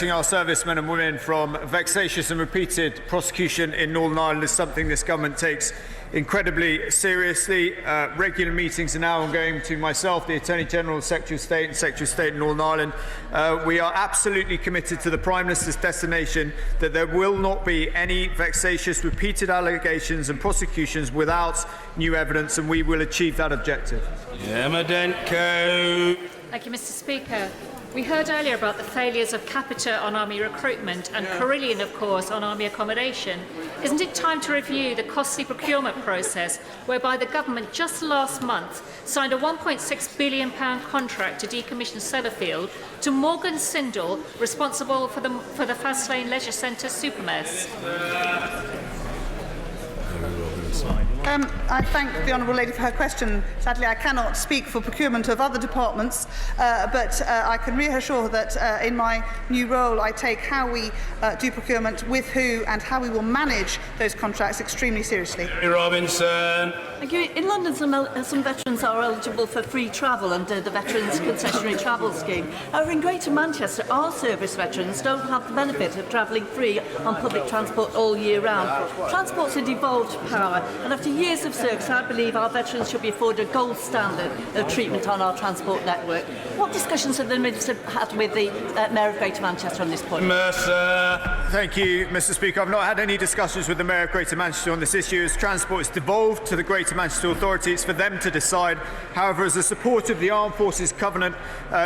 Our servicemen and women from vexatious and repeated prosecution in Northern Ireland is something this government takes incredibly seriously. Regular meetings are now ongoing between myself, the Attorney General, Secretary of State and Secretary of State in Northern Ireland. We are absolutely committed to the Prime Minister's destination that there will not be any vexatious, repeated allegations and prosecutions without new evidence, and we will achieve that objective. Thank you, Mr. Speaker. We heard earlier about the failures of Capita on army recruitment and Carillion, of course, on army accommodation. Isn't it time to review the costly procurement process whereby the government just last month signed a £1.6 billion contract to decommission Sellafield to Morgan Sindall, responsible for the Fastlane Leisure Centre supermess? I thank the Honourable Lady for her question. Sadly, I cannot speak for procurement of other departments, but I can reassure that in my new role I take how we do procurement, with who and how we will manage those contracts extremely seriously. Robinson. Thank you. In London, some veterans are eligible for free travel under the Veterans Concessionary Travel Scheme. However, in Greater Manchester, our service veterans don't have the benefit of travelling free on public transport all year round. Transport's a devolved power, and after years of service, I believe our veterans should be afforded a gold standard of treatment on our transport network. What discussions have the Minister had with the Mayor of Greater Manchester on this point? Thank you, Mr. Speaker. I've not had any discussions with the Mayor of Greater Manchester on this issue. As transport is devolved to the Greater Manchester Authority, it's for them to decide. However, as a supporter of the Armed Forces Covenant,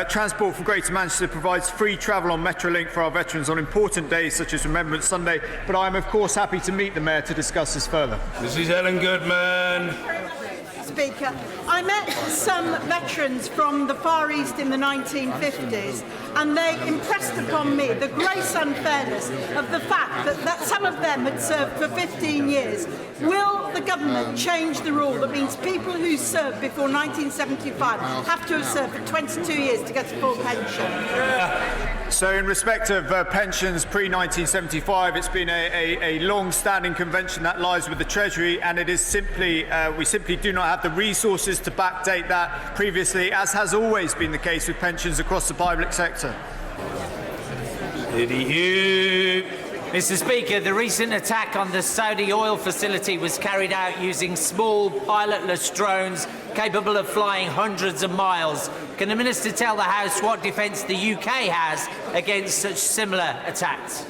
Transport for Greater Manchester provides free travel on Metrolink for our veterans on important days such as Remembrance Sunday. But I am, of course, happy to meet the Mayor to discuss this further. Mrs. Helen Goodman. Speaker, I met some veterans from the Far East in the 1950s, and they impressed upon me the gross unfairness of the fact that some of them had served for 15 years. Will the government change the rule that means people who served before 1975 have to have served for 22 years to get a full pension? So in respect of pensions pre-1975, it's been a long-standing convention that lies with the Treasury, and it is simply, we simply do not have the resources to backdate that previously, as has always been the case with pensions across the public sector. Mr. Speaker, the recent attack on the Saudi oil facility was carried out using small pilotless drones capable of flying hundreds of miles. Can the Minister tell the House what defence the UK has against such similar attacks?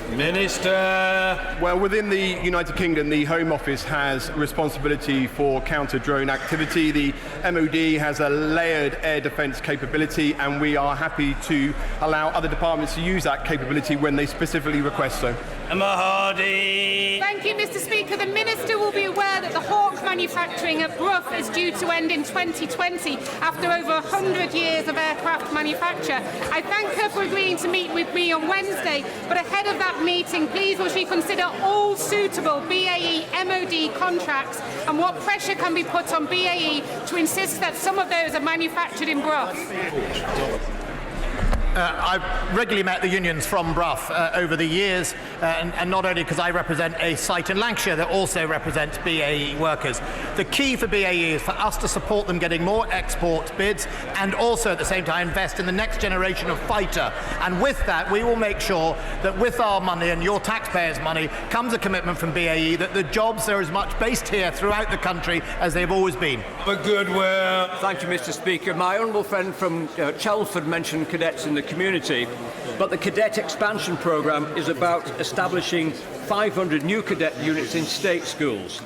Minister. Well, within the United Kingdom, the Home Office has responsibility for counter-drone activity. The MOD has a layered air defence capability, and we are happy to allow other departments to use that capability when they specifically request so. Emma Hardy. Thank you, Mr. Speaker. The Minister will be aware that the Hawk manufacturing at Brough is due to end in 2020 after over 100 years of aircraft manufacture. I thank her for agreeing to meet with me on Wednesday, but ahead of that meeting, please will she consider all suitable BAE MOD contracts and what pressure can be put on BAE to insist that some of those are manufactured in Brough? I've regularly met the unions from Brough over the years, and not only because I represent a site in Lancashire that also represents BAE workers. The key for BAE is for us to support them getting more export bids and also at the same time invest in the next generation of fighter. And with that, we will make sure that with our money and your taxpayers' money comes a commitment from BAE that the jobs are as much based here throughout the country as they've always been. For goodwill. Thank you, Mr. Speaker. My honourable friend from Chelmsford mentioned cadets in the community, but the cadet expansion programme is about establishing 500 new cadet units in state schools.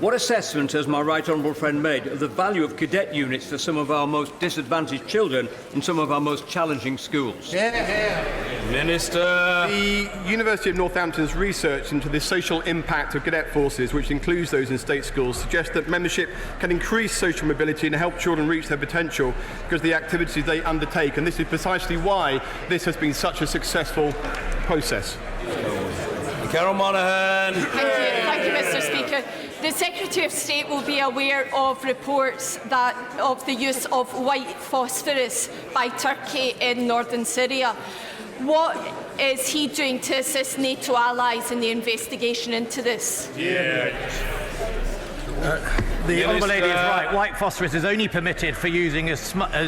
What assessment has my right honourable friend made of the value of cadet units for some of our most disadvantaged children in some of our most challenging schools? Minister. The University of Northampton's research into the social impact of cadet forces, which includes those in state schools, suggests that membership can increase social mobility and help children reach their potential because of the activities they undertake, and this is precisely why this has been such a successful process. Carol Monaghan. Thank you, Mr. Speaker. The Secretary of State will be aware of reports of the use of white phosphorus by Turkey in northern Syria. What is he doing to assist NATO allies in the investigation into this? The Honourable Lady is right. White phosphorus is only permitted for using as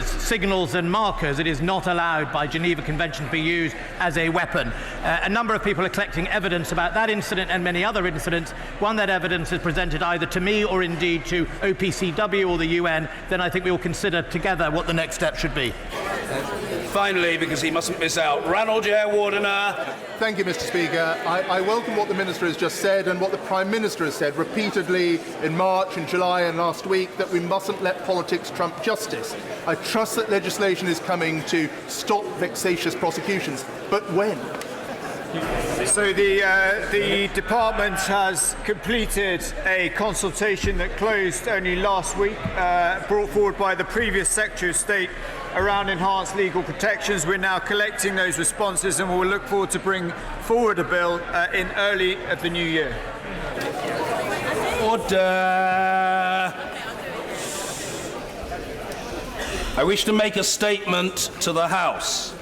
signals and markers. It is not allowed by Geneva Convention to be used as a weapon. A number of people are collecting evidence about that incident and many other incidents. When that evidence is presented either to me or indeed to OPCW or the UN, then I think we will consider together what the next step should be. Finally, because he mustn't miss out, Ranald Wardener. Thank you, Mr. Speaker. I welcome what the Minister has just said and what the Prime Minister has said repeatedly in March, in July and last week, that we mustn't let politics trump justice. I trust that legislation is coming to stop vexatious prosecutions. But when? So the department has completed a consultation that closed only last week, brought forward by the previous Secretary of State around enhanced legal protections. We're now collecting those responses and we'll look forward to bring forward a bill in early of the new year. Order. I wish to make a statement to the House.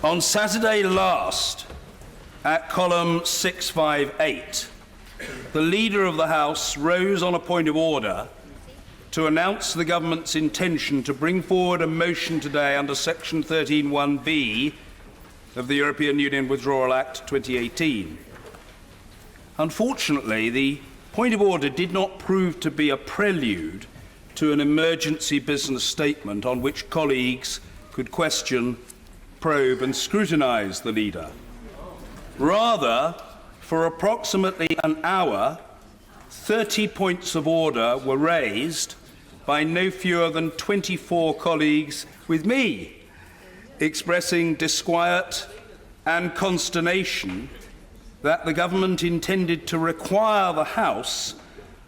On Saturday last, at column 658, the Leader of the House rose on a point of order to announce the government's intention to bring forward a motion today under Section 13(1)(b) of the European Union Withdrawal Act 2018. Unfortunately, the point of order did not prove to be a prelude to an emergency business statement on which colleagues could question, probe and scrutinise the leader. Rather, for approximately an hour, 30 points of order were raised by no fewer than 24 colleagues, with me expressing disquiet and consternation that the government intended to require the House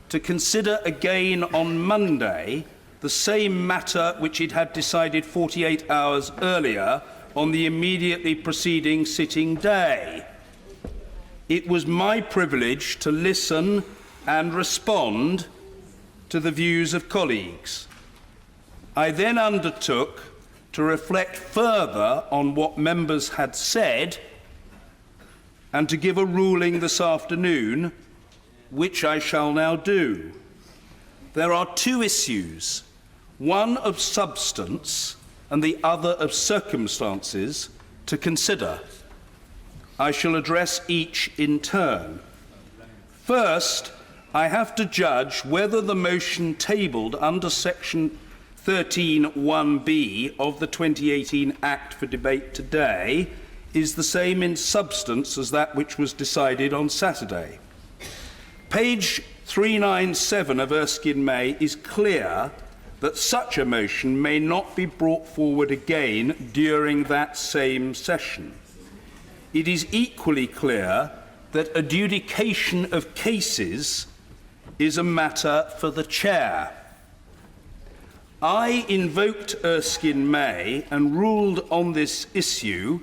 to consider again on Monday the same matter which it had decided 48 hours earlier on the immediately preceding sitting day. It was my privilege to listen and respond to the views of colleagues. I then undertook to reflect further on what members had said and to give a ruling this afternoon, which I shall now do. There are two issues, one of substance and the other of circumstances, to consider. I shall address each in turn. First, I have to judge whether the motion tabled under Section 13(1)(b) of the 2018 Act for debate today is the same in substance as that which was decided on Saturday. Page 397 of Erskine May is clear that such a motion may not be brought forward again during that same session. It is equally clear that adjudication of cases is a matter for the Chair. I invoked Erskine May and ruled on this issue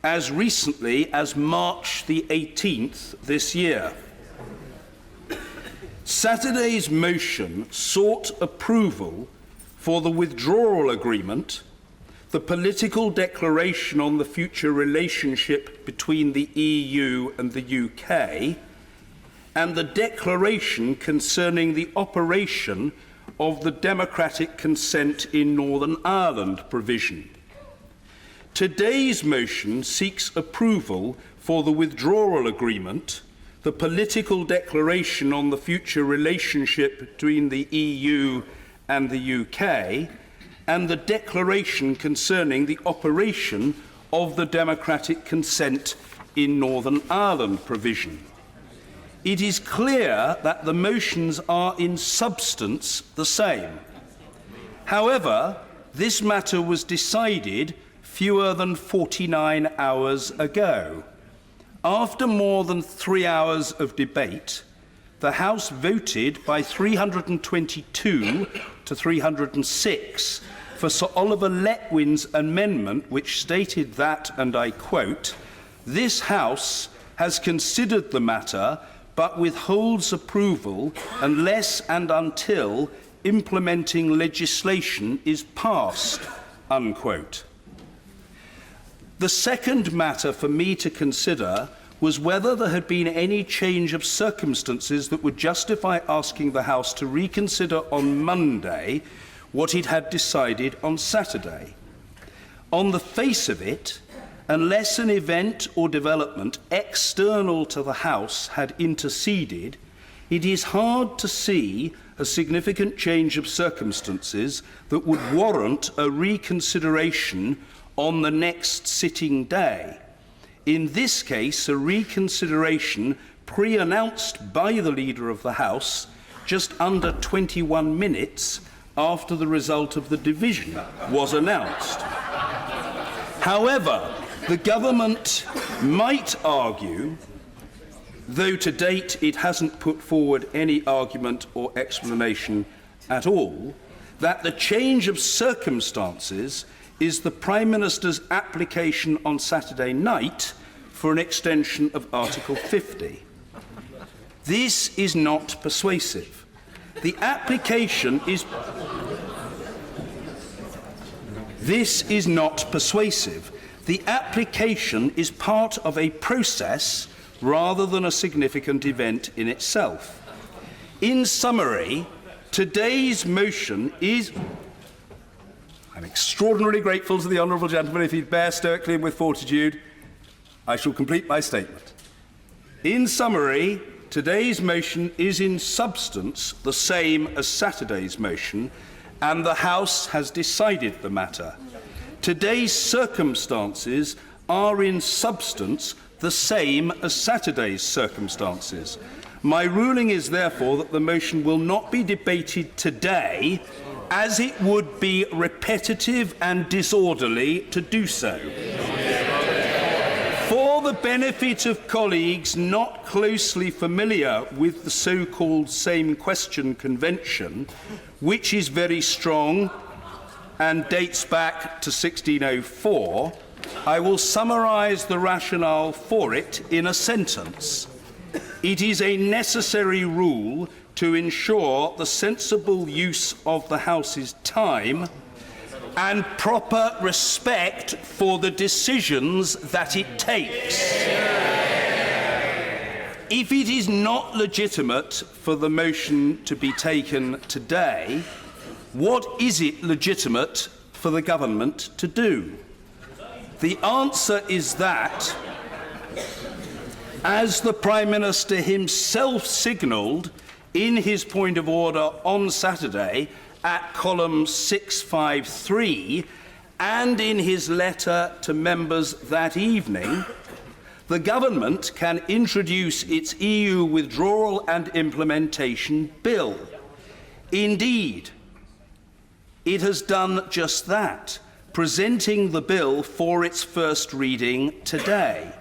as recently as March the 18th this year. Saturday's motion sought approval for the withdrawal agreement, the political declaration on the future relationship between the EU and the UK, and the declaration concerning the operation of the democratic consent in Northern Ireland provision. Today's motion seeks approval for the withdrawal agreement, the political declaration on the future relationship between the EU and the UK, and the declaration concerning the operation of the democratic consent in Northern Ireland provision. It is clear that the motions are in substance the same. However, this matter was decided fewer than 49 hours ago. After more than 3 hours of debate, the House voted by 322 to 306 for Sir Oliver Letwin's amendment, which stated that, and I quote, "This House has considered the matter but withholds approval unless and until implementing legislation is passed," unquote. The second matter for me to consider was whether there had been any change of circumstances that would justify asking the House to reconsider on Monday what it had decided on Saturday. On the face of it, unless an event or development external to the House had interceded, it is hard to see a significant change of circumstances that would warrant a reconsideration on the next sitting day. In this case, a reconsideration pre-announced by the Leader of the House just under 21 minutes after the result of the division was announced. However, the government might argue, though to date it hasn't put forward any argument or explanation at all, that the change of circumstances is the Prime Minister's application on Saturday night for an extension of Article 50. This is not persuasive. The application is... This is not persuasive. The application is part of a process rather than a significant event in itself. In summary, today's motion is... I'm extraordinarily grateful to the honourable gentleman. If he'd bear stoically and with fortitude, I shall complete my statement. In summary, today's motion is in substance the same as Saturday's motion, and the House has decided the matter. Today's circumstances are in substance the same as Saturday's circumstances. My ruling is therefore that the motion will not be debated today, as it would be repetitive and disorderly to do so. For the benefit of colleagues not closely familiar with the so-called same question convention, which is very strong and dates back to 1604, I will summarise the rationale for it in a sentence. It is a necessary rule to ensure the sensible use of the House's time and proper respect for the decisions that it takes. If it is not legitimate for the motion to be taken today, what is it legitimate for the government to do? The answer is that, as the Prime Minister himself signalled in his point of order on Saturday at column 653 and in his letter to members that evening, the government can introduce its EU withdrawal and implementation bill. Indeed, it has done just that, presenting the bill for its first reading today.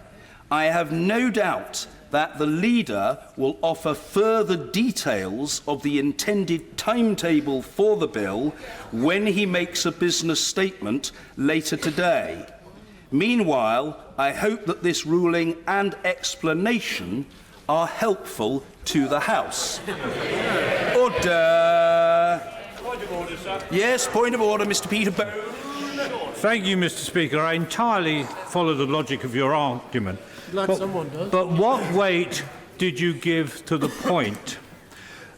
I have no doubt that the Leader will offer further details of the intended timetable for the bill when he makes a business statement later today. Meanwhile, I hope that this ruling and explanation are helpful to the House. Order. Point of order, sir. Yes, point of order, Mr. Peterborough. Thank you, Mr. Speaker. I entirely follow the logic of your argument. But what weight did you give to the point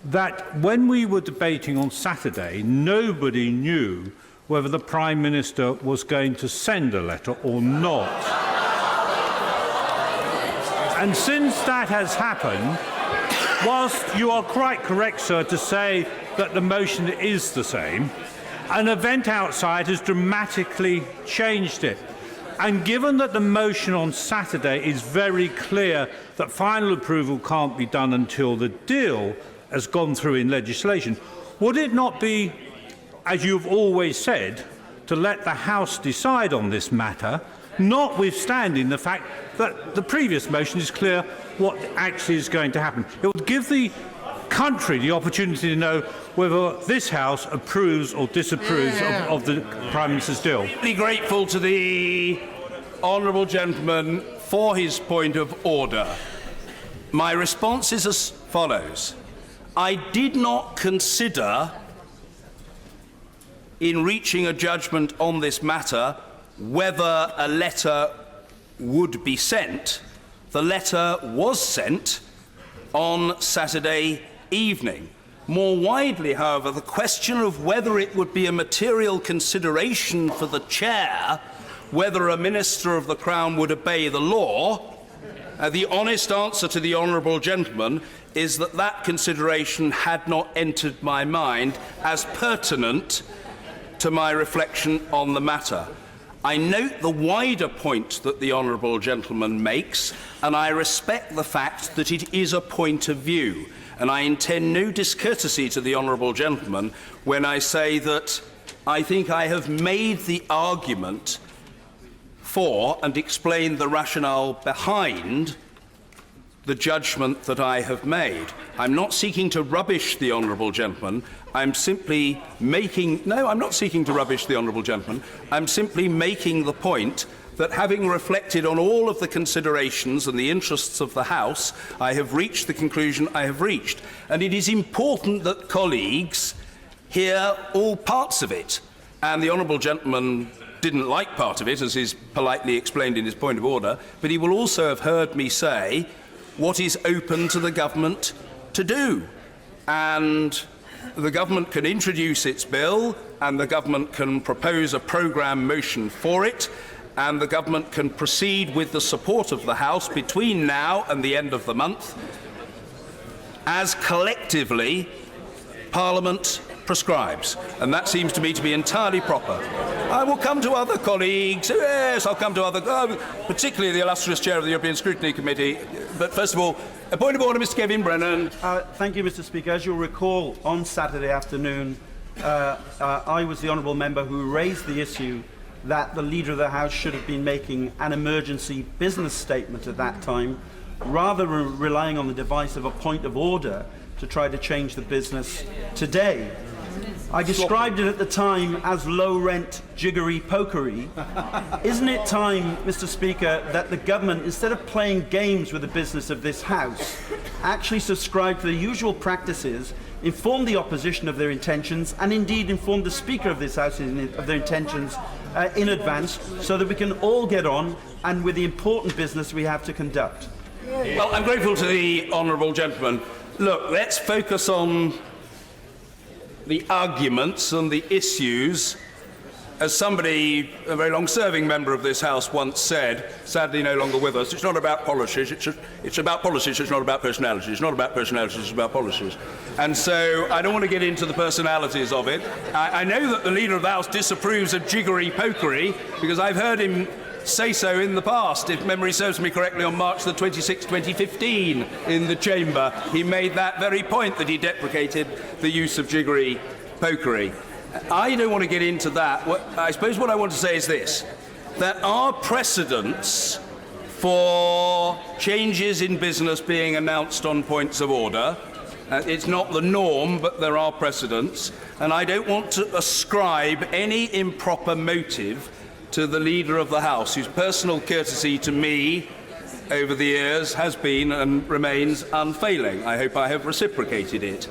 that when we were debating on Saturday, nobody knew whether the Prime Minister was going to send a letter or not? And since that has happened, whilst you are quite correct, sir, to say that the motion is the same, an event outside has dramatically changed it. And given that the motion on Saturday is very clear that final approval can't be done until the deal has gone through in legislation, would it not be, as you've always said, to let the House decide on this matter, notwithstanding the fact that the previous motion is clear what actually is going to happen? It would give the country the opportunity to know whether this House approves or disapproves of the Prime Minister's deal. I'm deeply grateful to the honourable gentleman for his point of order. My response is as follows. I did not consider, in reaching a judgment on this matter, whether a letter would be sent, The letter was sent on Saturday evening. More widely, however, the question of whether it would be a material consideration for the chair whether a Minister of the Crown would obey the law, the honest answer to the honourable gentleman is that that consideration had not entered my mind as pertinent to my reflection on the matter. I note the wider point that the honourable gentleman makes, and I respect the fact that it is a point of view. And I intend no discourtesy to the honourable gentleman when I say that I think I have made the argument for and explained the rationale behind the judgment that I have made. I'm not seeking to rubbish the honourable gentleman. I'm simply making... No, I'm not seeking to rubbish the honourable gentleman. I'm simply making the point that having reflected on all of the considerations and the interests of the House, I have reached the conclusion I have reached. And it is important that colleagues hear all parts of it. And the honourable gentleman didn't like part of it, as is politely explained in his point of order, but he will also have heard me say what is open to the government to do. And the government can introduce its bill, and the government can propose a programme motion for it, and the government can proceed with the support of the House between now and the end of the month, as collectively Parliament prescribes. And that seems to me to be entirely proper. I will come to other colleagues. Yes, I'll come to other... particularly the illustrious chair of the European Scrutiny Committee. But first of all, a point of order, Mr Kevin Brennan. Thank you, Mr Speaker. As you'll recall, on Saturday afternoon, I was the honourable member who raised the issue that the Leader of the House should have been making an emergency business statement at that time, rather than relying on the device of a point of order to try to change the business today. I described it at the time as low-rent jiggery-pokery. Isn't it time, Mr Speaker, that the government, instead of playing games with the business of this House, actually subscribe to the usual practices, inform the opposition of their intentions, and indeed inform the Speaker of this House of their intentions in advance, so that we can all get on and with the important business we have to conduct? Well, I'm grateful to the honourable gentleman. Look, let's focus on the arguments and the issues. As somebody, a very long-serving member of this House once said, sadly no longer with us, it's not about policies, it's about policies, it's not about personalities. It's not about personalities, it's about policies. And so I don't want to get into the personalities of it. I know that the Leader of the House disapproves of jiggery-pokery, because I've heard him say so in the past. If memory serves me correctly, on March the 26th, 2015, in the Chamber, he made that very point, that he deprecated the use of jiggery-pokery. I don't want to get into that. I suppose what I want to say is this, that our precedents for changes in business being announced on points of order, it's not the norm, but there are precedents, and I don't want to ascribe any improper motive to the Leader of the House, whose personal courtesy to me over the years has been and remains unfailing. I hope I have reciprocated it.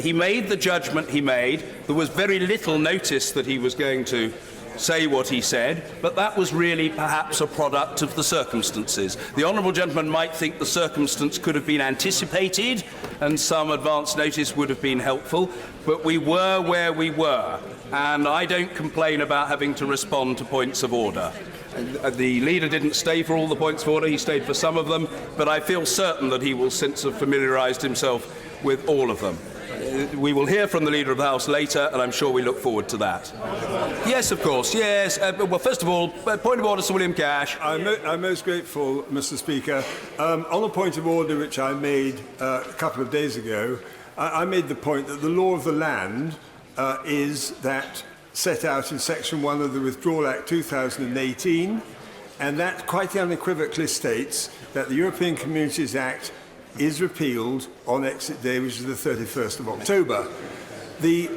He made the judgment he made. There was very little notice that he was going to say what he said, but that was really perhaps a product of the circumstances. The honourable gentleman might think the circumstance could have been anticipated and some advance notice would have been helpful, but we were where we were, and I don't complain about having to respond to points of order. The Leader didn't stay for all the points of order, he stayed for some of them, but I feel certain that he will since have familiarised himself with all of them. We will hear from the Leader of the House later, and I'm sure we look forward to that. Yes, of course, yes. Well, first of all, point of order, Sir William Cash. I'm most grateful, Mr Speaker. On a point of order which I made a couple of days ago, I made the point that the law of the land is that set out in Section 1 of the Withdrawal Act 2018, and that quite unequivocally states that the European Communities Act is repealed on exit day, which is the 31st of October. The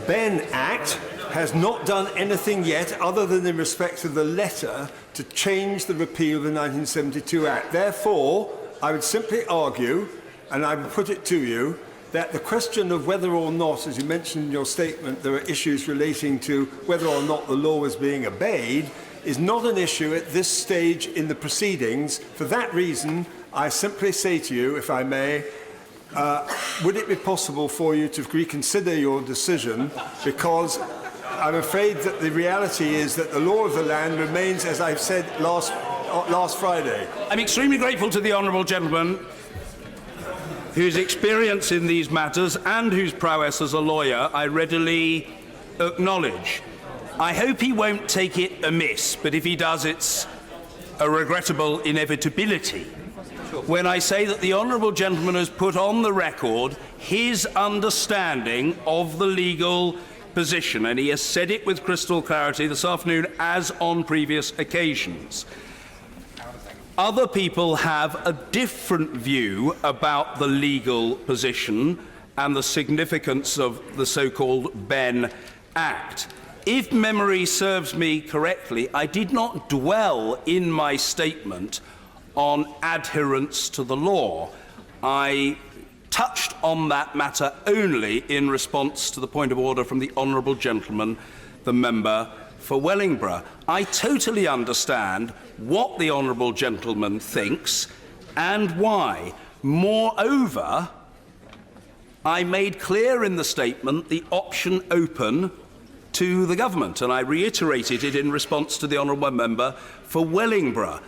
Ben Act has not done anything yet other than in respect of the letter to change the repeal of the 1972 Act. Therefore, I would simply argue, and I would put it to you, that the question of whether or not, as you mentioned in your statement, there are issues relating to whether or not the law is being obeyed, is not an issue at this stage in the proceedings. For that reason, I simply say to you, if I may, would it be possible for you to reconsider your decision, because I'm afraid that the reality is that the law of the land remains, as I've said last Friday. I'm extremely grateful to the honourable gentleman whose experience in these matters and whose prowess as a lawyer I readily acknowledge. I hope he won't take it amiss, but if he does, it's a regrettable inevitability when I say that the honourable gentleman has put on the record his understanding of the legal position, and he has said it with crystal clarity this afternoon as on previous occasions. Other people have a different view about the legal position and the significance of the so-called Benn Act. If memory serves me correctly, I did not dwell in my statement on adherence to the law. I touched on that matter only in response to the point of order from the honourable gentleman, the member for Wellingborough. I totally understand what the honourable gentleman thinks and why. Moreover, I made clear in the statement the option open to the government, and I reiterated it in response to the honourable member for Wellingborough.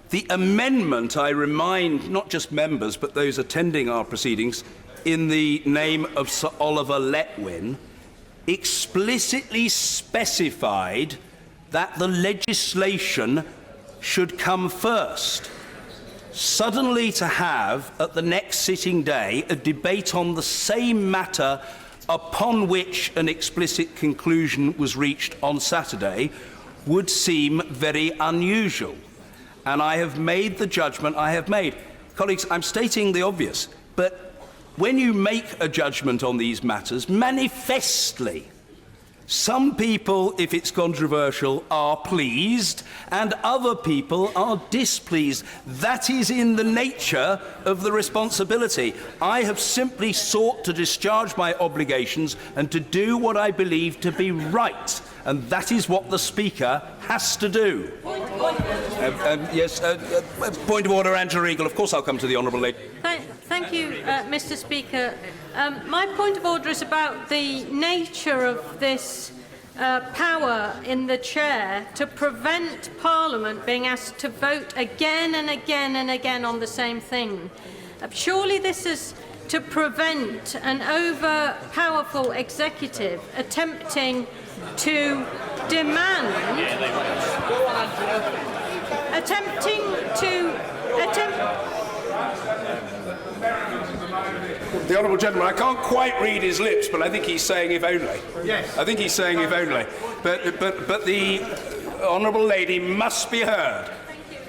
The amendment, I remind not just members but those attending our proceedings, in the name of Sir Oliver Letwin, explicitly specified that the legislation should come first. Suddenly to have, at the next sitting day, a debate on the same matter upon which an explicit conclusion was reached on Saturday would seem very unusual. And I have made the judgment I have made. Colleagues, I'm stating the obvious, but when you make a judgment on these matters, manifestly, some people, if it's controversial, are pleased, and other people are displeased. That is in the nature of the responsibility. I have simply sought to discharge my obligations and to do what I believe to be right, and that is what the Speaker has to do. Yes, point of order, Angela Regal. Of course I'll come to the Honourable Lady. Thank you, Mr. Speaker. My point of order is about the nature of this power in the chair to prevent Parliament being asked to vote again and again and again on the same thing. Surely this is to prevent an over-powerful executive attempting to demand, The honourable gentleman, I can't quite read his lips, but I think he's saying if only. Yes. I think he's saying if only. But the honourable lady must be heard.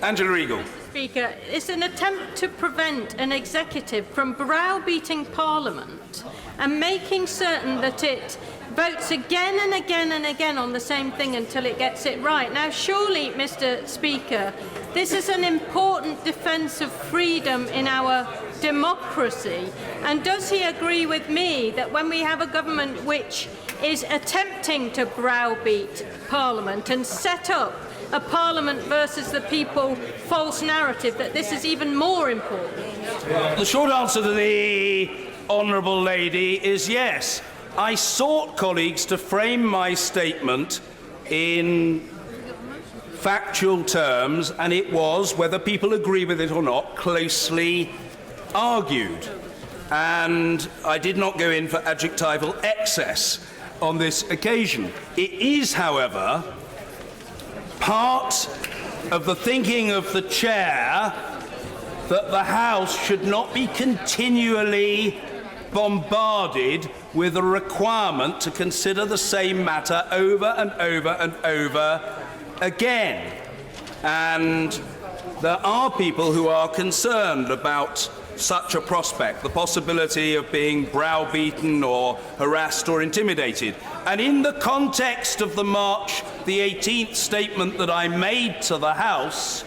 Angela Regal. Speaker, it's an attempt to prevent an executive from browbeating Parliament and making certain that it votes again and again and again on the same thing until it gets it right. Now, surely, Mr. Speaker, this is an important defence of freedom in our democracy. And does he agree with me that when we have a government which is attempting to browbeat Parliament and set up a Parliament versus the people false narrative, that this is even more important? The short answer to the honourable lady is yes. I sought, colleagues, to frame my statement in factual terms, and it was, whether people agree with it or not, closely argued. And I did not go in for adjectival excess on this occasion. It is, however, part of the thinking of the chair that the House should not be continually bombarded with a requirement to consider the same matter over and over and over again. And there are people who are concerned about such a prospect, the possibility of being browbeaten or harassed or intimidated. And in the context of the March the 18th statement that I made to the House,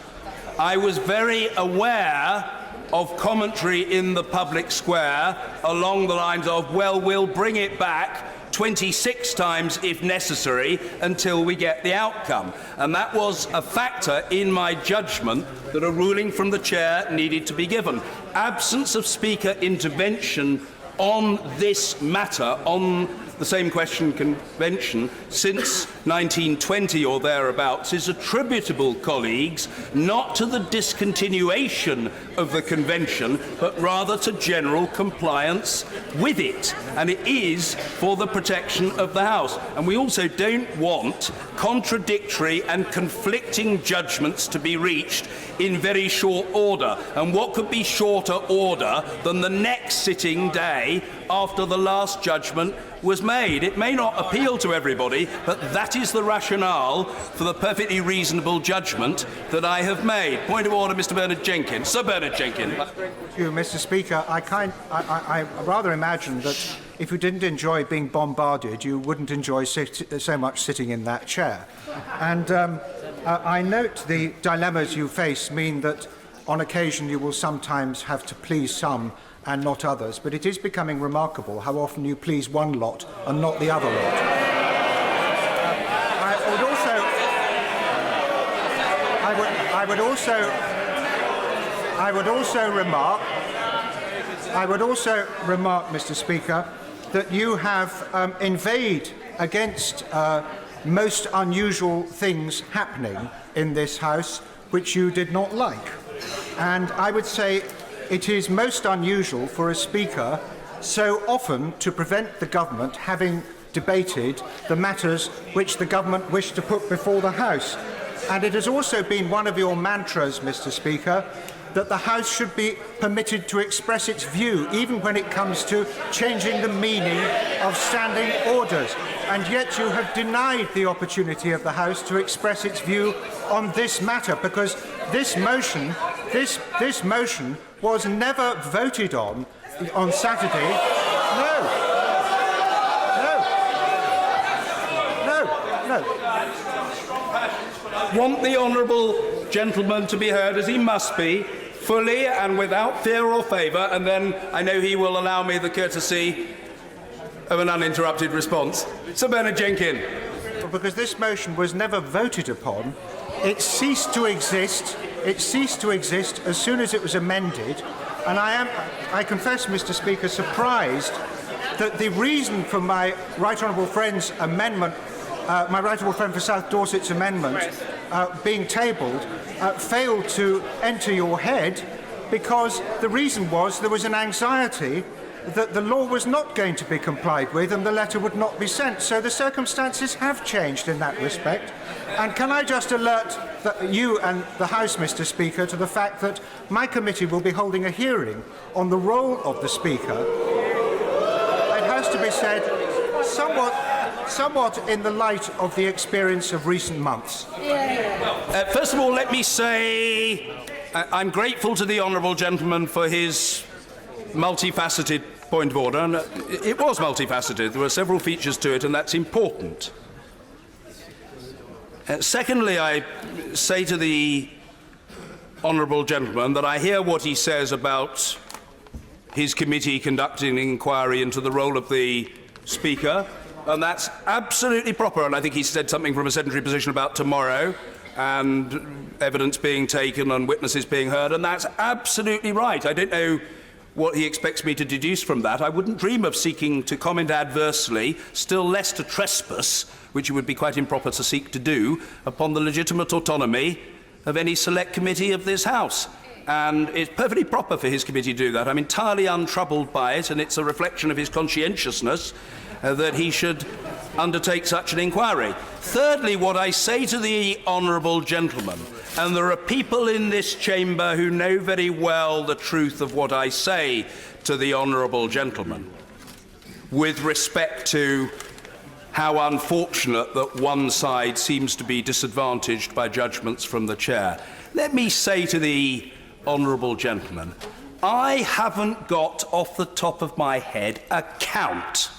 I was very aware of commentary in the public square along the lines of, well, we'll bring it back 26 times if necessary until we get the outcome. And that was a factor in my judgment that a ruling from the chair needed to be given. Absence of Speaker intervention on this matter, on the same question convention, since 1920 or thereabouts, is attributable, colleagues, not to the discontinuation of the convention, but rather to general compliance with it. And it is for the protection of the House. And we also don't want contradictory and conflicting judgments to be reached in very short order. And what could be shorter order than the next sitting day after the last judgment was made? It may not appeal to everybody, but that is the rationale for the perfectly reasonable judgment that I have made. Point of order, Mr. Bernard Jenkins. Sir Bernard Jenkins. Thank you, Mr. Speaker. I rather imagine that if you didn't enjoy being bombarded, you wouldn't enjoy so much sitting in that chair. And I note the dilemmas you face mean that on occasion you will sometimes have to please some and not others, but it is becoming remarkable how often you please one lot and not the other lot. I would also remark, Mr. Speaker, that you have inveighed against most unusual things happening in this House which you did not like. And I would say it is most unusual for a Speaker so often to prevent the government having debated the matters which the government wished to put before the House. And it has also been one of your mantras, Mr. Speaker, that the House should be permitted to express its view, even when it comes to changing the meaning of standing orders. And yet you have denied the opportunity of the House to express its view on this matter, because this motion was never voted on Saturday. No. Want the honourable gentleman to be heard as he must be, fully and without fear or favour, and then I know he will allow me the courtesy of an uninterrupted response. Sir Bernard Jenkins. Because this motion was never voted upon, it ceased to exist. It ceased to exist as soon as it was amended, and I confess, Mr. Speaker, surprised that the reason for my right honourable friend's amendment, my right honourable friend for South Dorset's amendment being tabled, failed to enter your head, because the reason was there was an anxiety that the law was not going to be complied with and the letter would not be sent. So the circumstances have changed in that respect. And can I just alert you and the House, Mr. Speaker, to the fact that my committee will be holding a hearing on the role of the Speaker. It has to be said, somewhat in the light of the experience of recent months. First of all, let me say I'm grateful to the honourable gentleman for his multifaceted point of order, and it was multifaceted. There were several features to it, and that's important. Secondly, I say to the honourable gentleman that I hear what he says about his committee conducting an inquiry into the role of the Speaker, and that's absolutely proper, and I think he said something from a sedentary position about tomorrow and evidence being taken and witnesses being heard, and that's absolutely right. I don't know what he expects me to deduce from that. I wouldn't dream of seeking to comment adversely, still less to trespass, which it would be quite improper to seek to do, upon the legitimate autonomy of any select committee of this House. And it's perfectly proper for his committee to do that. I'm entirely untroubled by it, and it's a reflection of his conscientiousness that he should undertake such an inquiry. Thirdly, what I say to the honourable gentleman, and there are people in this chamber who know very well the truth of what I say to the honourable gentleman, with respect to how unfortunate that one side seems to be disadvantaged by judgments from the chair. Let me say to the honourable gentleman, I haven't got off the top of my head a count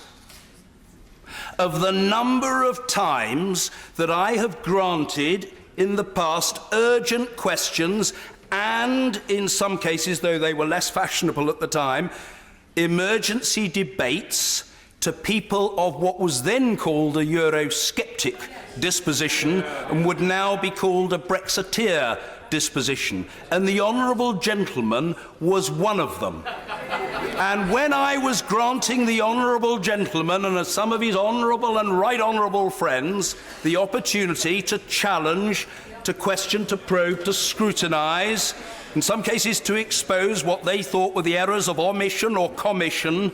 of the number of times that I have granted in the past urgent questions and, in some cases, though they were less fashionable at the time, emergency debates to people of what was then called a Eurosceptic disposition and would now be called a Brexiteer disposition. And the honourable gentleman was one of them. And when I was granting the honourable gentleman and some of his honourable and right honourable friends the opportunity to challenge, to question, to probe, to scrutinise, in some cases to expose what they thought were the errors of omission or commission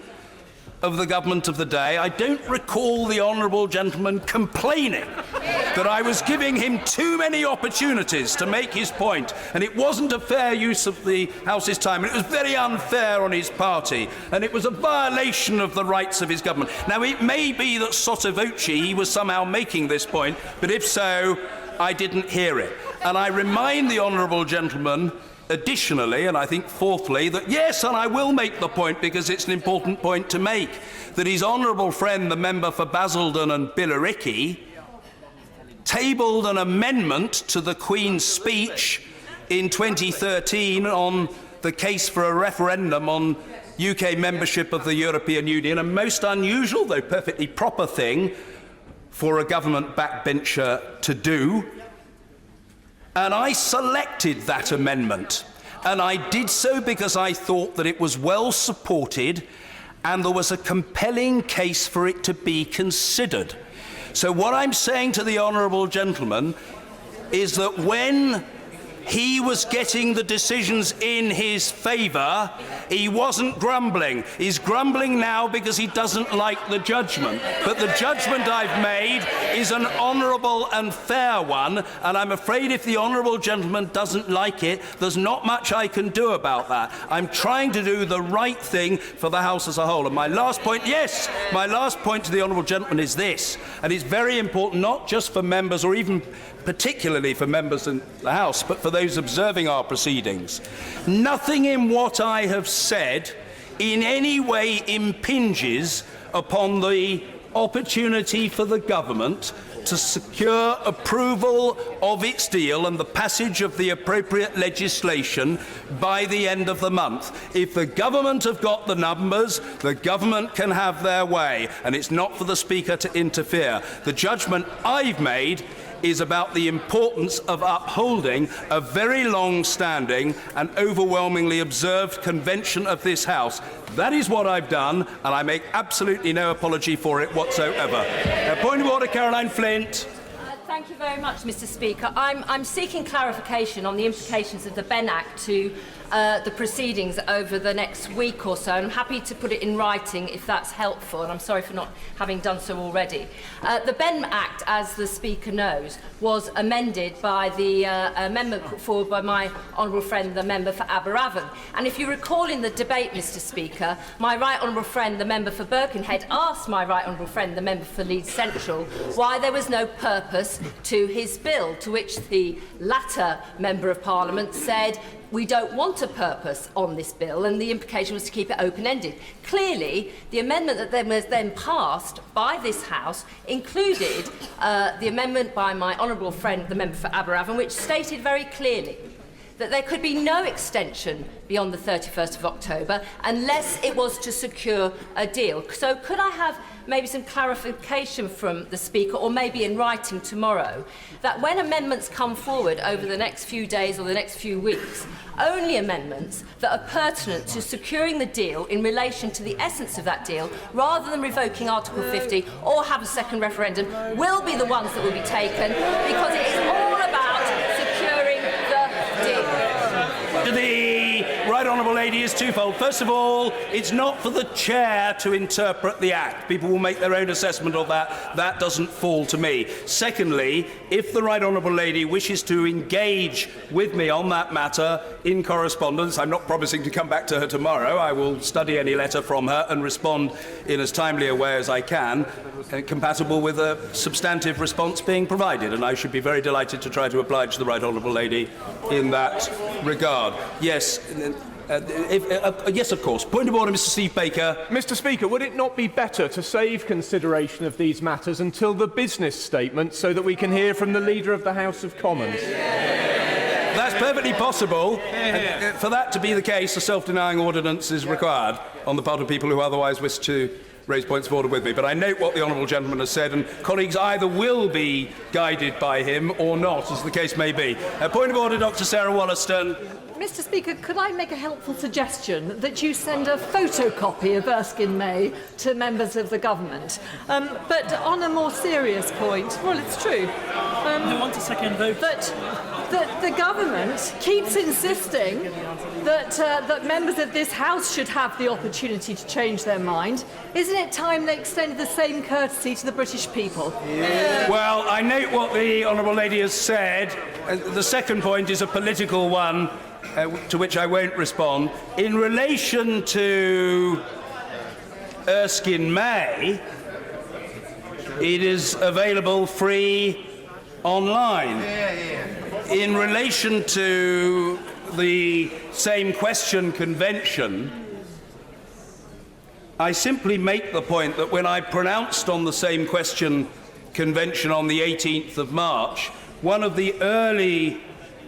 of the government of the day, I don't recall the honourable gentleman complaining that I was giving him too many opportunities to make his point, and it wasn't a fair use of the House's time, and it was very unfair on his party, and it was a violation of the rights of his government. Now, it may be that sotto voce he was somehow making this point, but if so, I didn't hear it. And I remind the honourable gentleman additionally, and I think fourthly, that yes, and I will make the point because it's an important point to make, that his honourable friend, the member for Basildon and Billericay, tabled an amendment to the Queen's speech in 2013 on the case for a referendum on UK membership of the European Union, a most unusual, though perfectly proper thing for a government backbencher to do. And I selected that amendment, and I did so because I thought that it was well supported and there was a compelling case for it to be considered. So what I'm saying to the honourable gentleman is that when he was getting the decisions in his favour, he wasn't grumbling. He's grumbling now because he doesn't like the judgment. But the judgment I've made is an honourable and fair one, and I'm afraid if the honourable gentleman doesn't like it, there's not much I can do about that. I'm trying to do the right thing for the House as a whole. And my last point, yes, my last point to the honourable gentleman is this, and it's very important not just for members or even particularly for members in the House, but for those observing our proceedings. Nothing in what I have said in any way impinges upon the opportunity for the government to secure approval of its deal and the passage of the appropriate legislation by the end of the month. If the government have got the numbers, the government can have their way, and it's not for the Speaker to interfere. The judgment I've made is about the importance of upholding a very long-standing and overwhelmingly observed convention of this House. That is what I've done, and I make absolutely no apology for it whatsoever. Point of order, Caroline Flint. Thank you very much, Mr. Speaker. I'm seeking clarification on the implications of the Benn Act to the proceedings over the next week or so. And I'm happy to put it in writing if that's helpful, and I'm sorry for not having done so already. The Benn Act, as the Speaker knows, was amended by the amendment put forward by my honourable friend, the member for Aberavon. And if you recall in the debate, Mr. Speaker, my right honourable friend, the member for Birkenhead, asked my right honourable friend, the member for Leeds Central, why there was no purpose to his bill, to which the latter Member of Parliament said, we don't want a purpose on this bill, and the implication was to keep it open-ended. Clearly, the amendment that then was then passed by this House included the amendment by my honourable friend, the member for Aberavon, which stated very clearly that there could be no extension beyond the 31st of October unless it was to secure a deal. So could I have maybe some clarification from the Speaker, or maybe in writing tomorrow, that when amendments come forward over the next few days or the next few weeks, only amendments that are pertinent to securing the deal in relation to the essence of that deal, rather than revoking Article 50 or have a second referendum, will be the ones that will be taken, because it is all about securing the deal. To the right honourable lady is twofold. First of all, it's not for the chair to interpret the Act. People will make their own assessment of that. That doesn't fall to me. Secondly, if the right honourable lady wishes to engage with me on that matter in correspondence, I'm not promising to come back to her tomorrow. I will study any letter from her and respond in as timely a way as I can, compatible with a substantive response being provided. And I should be very delighted to try to oblige the right honourable lady in that regard. Yes. Yes, of course. Point of order, Mr. Steve Baker. Mr. Speaker, would it not be better to save consideration of these matters until the business statement so that we can hear from the Leader of the House of Commons? That's perfectly possible. For that to be the case, a self-denying ordinance is required on the part of people who otherwise wish to raise points of order with me. But I note what the honourable gentleman has said, and colleagues either will be guided by him or not, as the case may be. Point of order, Dr. Sarah Wollaston. Mr. Speaker, could I make a helpful suggestion that you send a photocopy of Erskine May to members of the government? But on a more serious point, well, it's true. I want a second vote. That the government keeps insisting that members of this House should have the opportunity to change their mind. Isn't it time they extended the same courtesy to the British people? Yeah. Well, I note what the honourable lady has said. The second point is a political one, to which I won't respond. In relation to Erskine May, it is available free online. In relation to the Same Question Convention, I simply make the point that when I pronounced on the Same Question Convention on the 18th of March, one of the early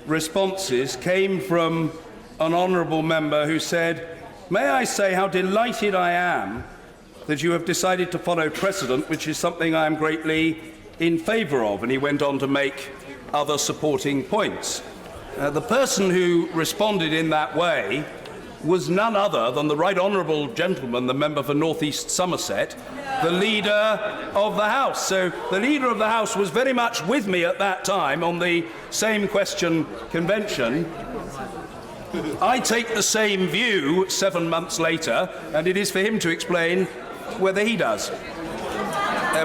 responses came from an honourable member who said, "May I say how delighted I am that you have decided to follow precedent, which is something I am greatly in favour of." And he went on to make other supporting points. The person who responded in that way was none other than the right honourable gentleman, the member for North East Somerset, the Leader of the House. So the Leader of the House was very much with me at that time on the Same Question Convention. I take the same view 7 months later, and it is for him to explain whether he does.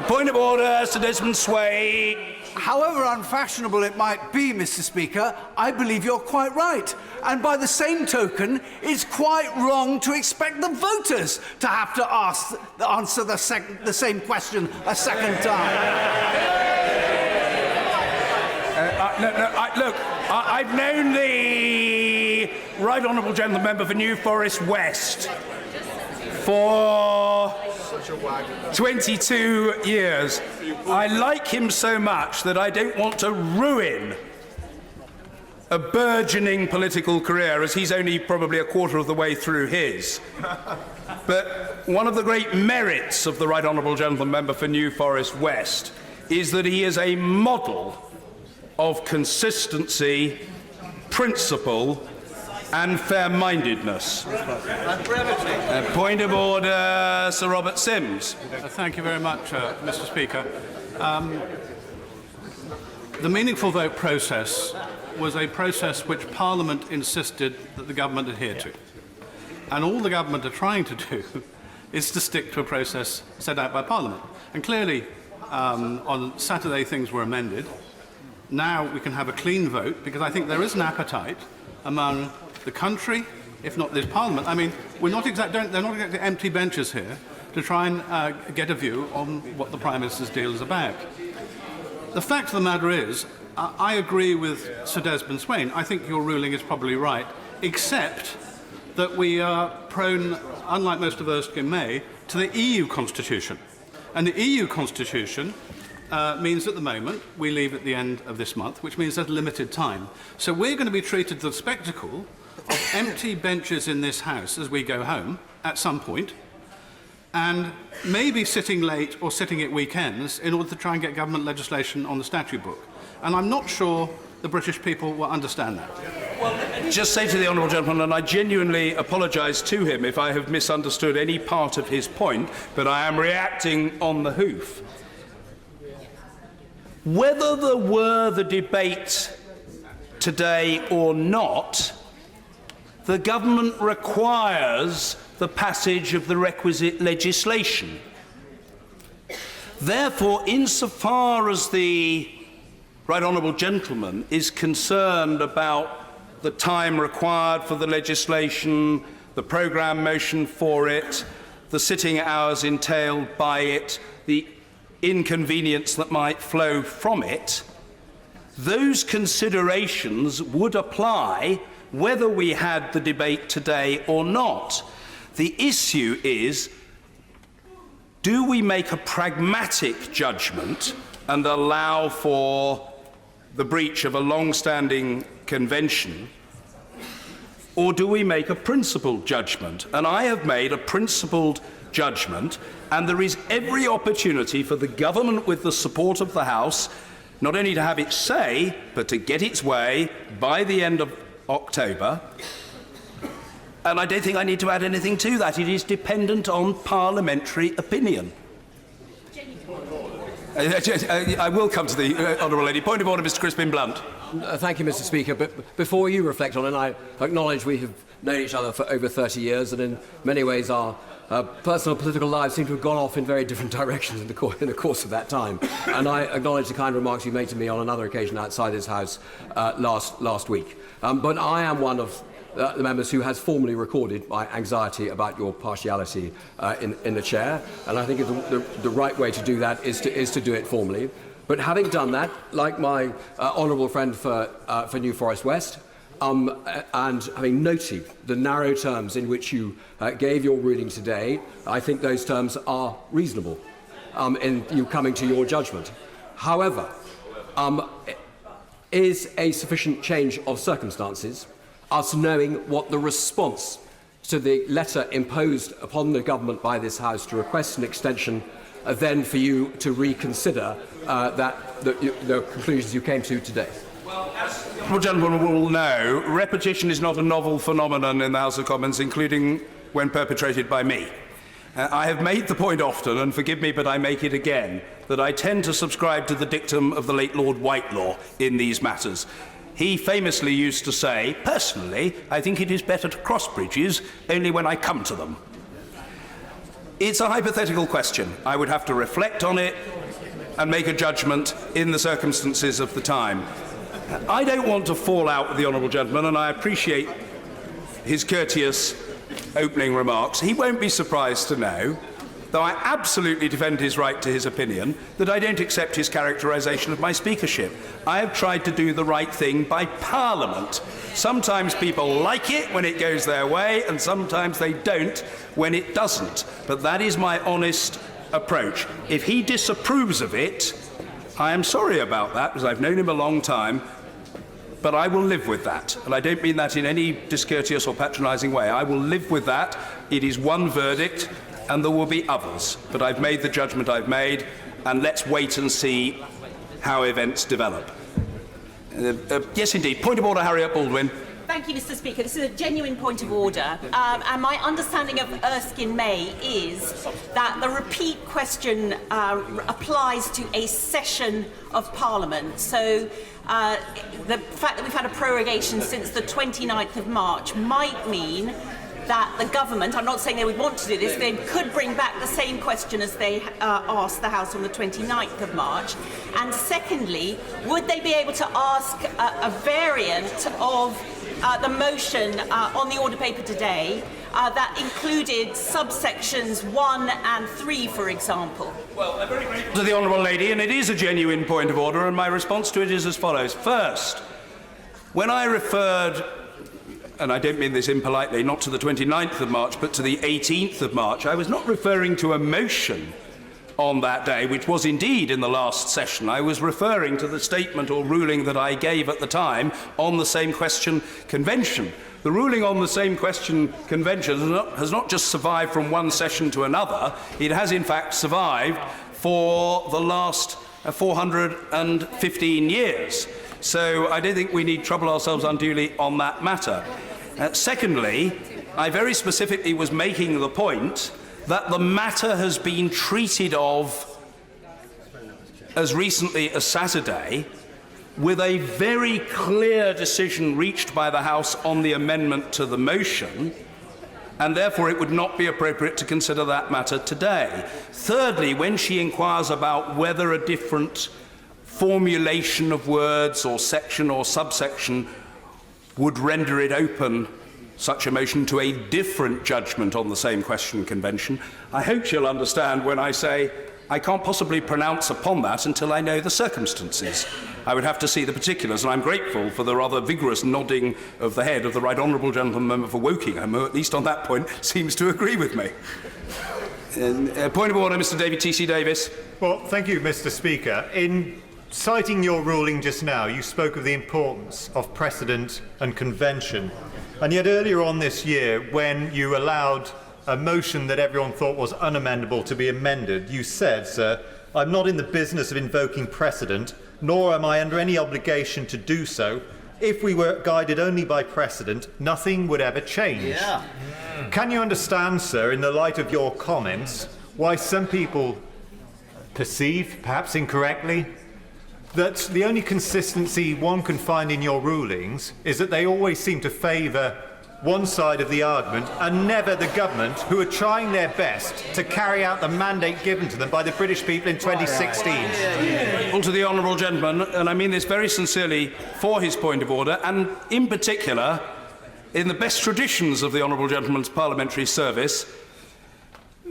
Point of order, Sir Desmond Sway. However unfashionable it might be, Mr. Speaker, I believe you're quite right. And by the same token, it's quite wrong to expect the voters to have to answer the same question a second time. Look, I've known the right honourable gentleman member for New Forest West for 22 years. I like him so much that I don't want to ruin a burgeoning political career, as he's only probably a quarter of the way through his. But one of the great merits of the right honourable gentleman member for New Forest West is that he is a model of consistency, principle and fair-mindedness. Point of order, Sir Robert Sims. Thank you very much, Mr. Speaker. The meaningful vote process was a process which Parliament insisted that the government adhere to. And all the government are trying to do is to stick to a process set out by Parliament. And clearly, on Saturday, things were amended. Now we can have a clean vote, because I think there is an appetite among the country, if not this Parliament. I mean, they're not exactly empty benches here to try and get a view on what the Prime Minister's deal is about. The fact of the matter is, I agree with Sir Desmond Swayne. I think your ruling is probably right, except that we are prone, unlike most of Erskine May, to the EU Constitution. And the EU Constitution means at the moment we leave at the end of this month, which means there's limited time. So we're going to be treated to the spectacle of empty benches in this House as we go home at some point, and maybe sitting late or sitting at weekends in order to try and get government legislation on the statute book. And I'm not sure the British people will understand that. Just say to the honourable gentleman, and I genuinely apologise to him if I have misunderstood any part of his point, but I am reacting on the hoof. Whether there were the debate today or not, the government requires the passage of the requisite legislation. Therefore, insofar as the right honourable gentleman is concerned about the time required for the legislation, the programme motion for it, the sitting hours entailed by it, the inconvenience that might flow from it, those considerations would apply whether we had the debate today or not. The issue is, do we make a pragmatic judgment and allow for the breach of a long-standing convention, or do we make a principled judgment? And I have made a principled judgment, and there is every opportunity for the government, with the support of the House, not only to have its say, but to get its way by the end of October. And I don't think I need to add anything to that. It is dependent on parliamentary opinion. I will come to the Honourable Lady. Point of order, Mr. Crispin Blunt. Thank you, Mr. Speaker. But before you reflect on it, I acknowledge we have known each other for over 30 years, and in many ways our personal political lives seem to have gone off in very different directions in the course of that time. And I acknowledge the kind remarks you made to me on another occasion outside this House last week. But I am one of the members who has formally recorded my anxiety about your partiality in the chair, and I think the right way to do that is to do it formally. But having done that, like my honourable friend for New Forest West, and having noted the narrow terms in which you gave your ruling today, I think those terms are reasonable in you coming to your judgment. However, is a sufficient change of circumstances us knowing what the response to the letter imposed upon the government by this House to request an extension, then for you to reconsider the conclusions you came to today? Well, as the Honourable Gentleman will know, repetition is not a novel phenomenon in the House of Commons, including when perpetrated by me. I have made the point often, and forgive me, but I make it again, that I tend to subscribe to the dictum of the late Lord Whitelaw in these matters. He famously used to say, personally, I think it is better to cross bridges only when I come to them. It's a hypothetical question. I would have to reflect on it and make a judgment in the circumstances of the time. I don't want to fall out with the Honourable Gentleman, and I appreciate his courteous opening remarks. He won't be surprised to know, though I absolutely defend his right to his opinion, that I don't accept his characterisation of my speakership. I have tried to do the right thing by Parliament. Sometimes people like it when it goes their way, and sometimes they don't when it doesn't. But that is my honest approach. If he disapproves of it, I am sorry about that, because I've known him a long time, but I will live with that. And I don't mean that in any discourteous or patronising way. I will live with that. It is one verdict, and there will be others. But I've made the judgment I've made, and let's wait and see how events develop. Yes, indeed. Point of order, Harriet Baldwin. Thank you, Mr. Speaker. This is a genuine point of order. And my understanding of Erskine May is that the repeat question applies to a session of Parliament. So the fact that we've had a prorogation since the 29th of March might mean that the government, I'm not saying they would want to do this, they could bring back the same question as they asked the House on the 29th of March. And secondly, would they be able to ask a variant of the motion on the order paper today that included subsections 1 and 3, for example? Well, I'm very grateful to the Honourable Lady, and it is a genuine point of order, and my response to it is as follows. First, when I referred, and I don't mean this impolitely, not to the 29th of March, but to the 18th of March, I was not referring to a motion on that day, which was indeed in the last session. I was referring to the statement or ruling that I gave at the time on the same question convention. The ruling on the same question convention has not just survived from one session to another, it has in fact survived for the last 415 years. So I don't think we need trouble ourselves unduly on that matter. Secondly, I very specifically was making the point that the matter has been treated of as recently as Saturday, with a very clear decision reached by the House on the amendment to the motion, and therefore it would not be appropriate to consider that matter today. Thirdly, when she inquires about whether a different formulation of words or section or subsection would render it open, such a motion, to a different judgment on the same question convention, I hope she'll understand when I say I can't possibly pronounce upon that until I know the circumstances. I would have to see the particulars, and I'm grateful for the rather vigorous nodding of the head of the Right Honourable Gentleman Member for Wokingham, who, at least on that point, seems to agree with me. Point of order, Mr. David T.C. Davis. Well, thank you, Mr. Speaker. In citing your ruling just now, you spoke of the importance of precedent and convention. And yet earlier on this year, when you allowed a motion that everyone thought was unamendable to be amended. You said, sir, I'm not in the business of invoking precedent, nor am I under any obligation to do so. If we were guided only by precedent, nothing would ever change. Yeah. Can you understand, sir, in the light of your comments, why some people perceive, perhaps incorrectly, that the only consistency one can find in your rulings is that they always seem to favour one side of the argument and never the government, who are trying their best to carry out the mandate given to them by the British people in 2016? Well, to the honourable gentleman, and I mean this very sincerely for his point of order, and in particular, in the best traditions of the honourable gentleman's parliamentary service,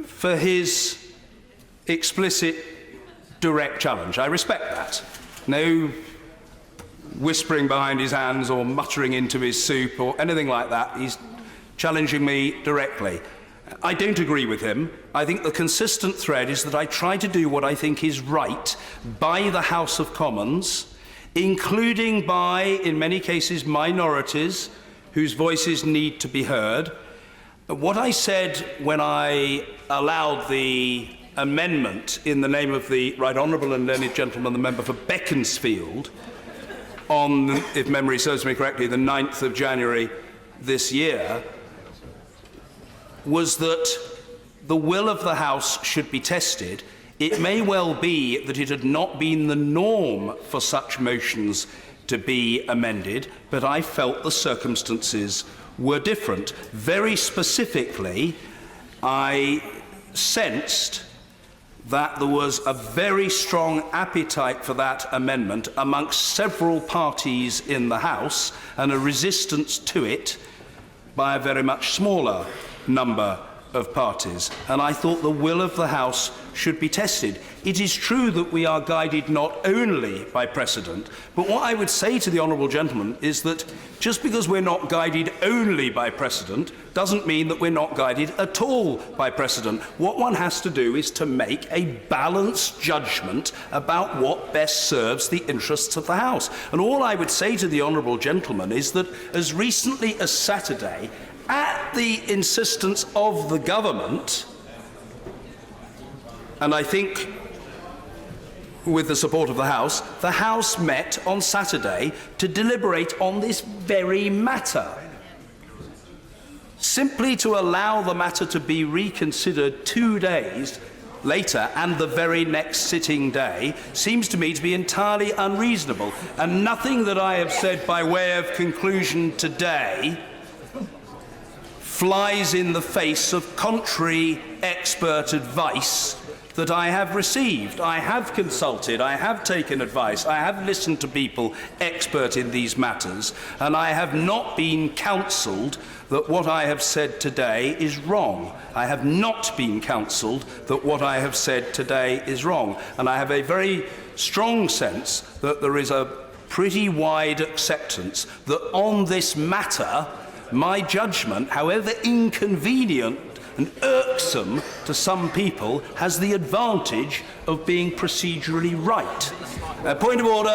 for his explicit, direct challenge. I respect that. No whispering behind his hands or muttering into his soup or anything like that. He's challenging me directly. I don't agree with him. I think the consistent thread is that I try to do what I think is right by the House of Commons, including by, in many cases, minorities whose voices need to be heard. What I said when I allowed the amendment in the name of the Right Honourable and learned gentleman, the member for Beaconsfield, on, if memory serves me correctly, the 9th of January this year, was that the will of the House should be tested. It may well be that it had not been the norm for such motions to be amended, but I felt the circumstances were different. Very specifically, I sensed that there was a very strong appetite for that amendment amongst several parties in the House and a resistance to it by a very much smaller number of parties. And I thought the will of the House should be tested. It is true that we are guided not only by precedent, but what I would say to the honourable gentleman is that just because we're not guided only by precedent doesn't mean that we're not guided at all by precedent. What one has to do is to make a balanced judgment about what best serves the interests of the House. And all I would say to the honourable gentleman is that as recently as Saturday, at the insistence of the government, and I think with the support of the House met on Saturday to deliberate on this very matter. Simply to allow the matter to be reconsidered 2 days later and the very next sitting day seems to me to be entirely unreasonable. And nothing that I have said by way of conclusion today flies in the face of contrary expert advice that I have received. I have consulted, I have taken advice, I have listened to people expert in these matters, and I have not been counselled that what I have said today is wrong. I have not been counselled that what I have said today is wrong. And I have a very strong sense that there is a pretty wide acceptance that on this matter, my judgment, however inconvenient and irksome to some people, has the advantage of being procedurally right. Point of order,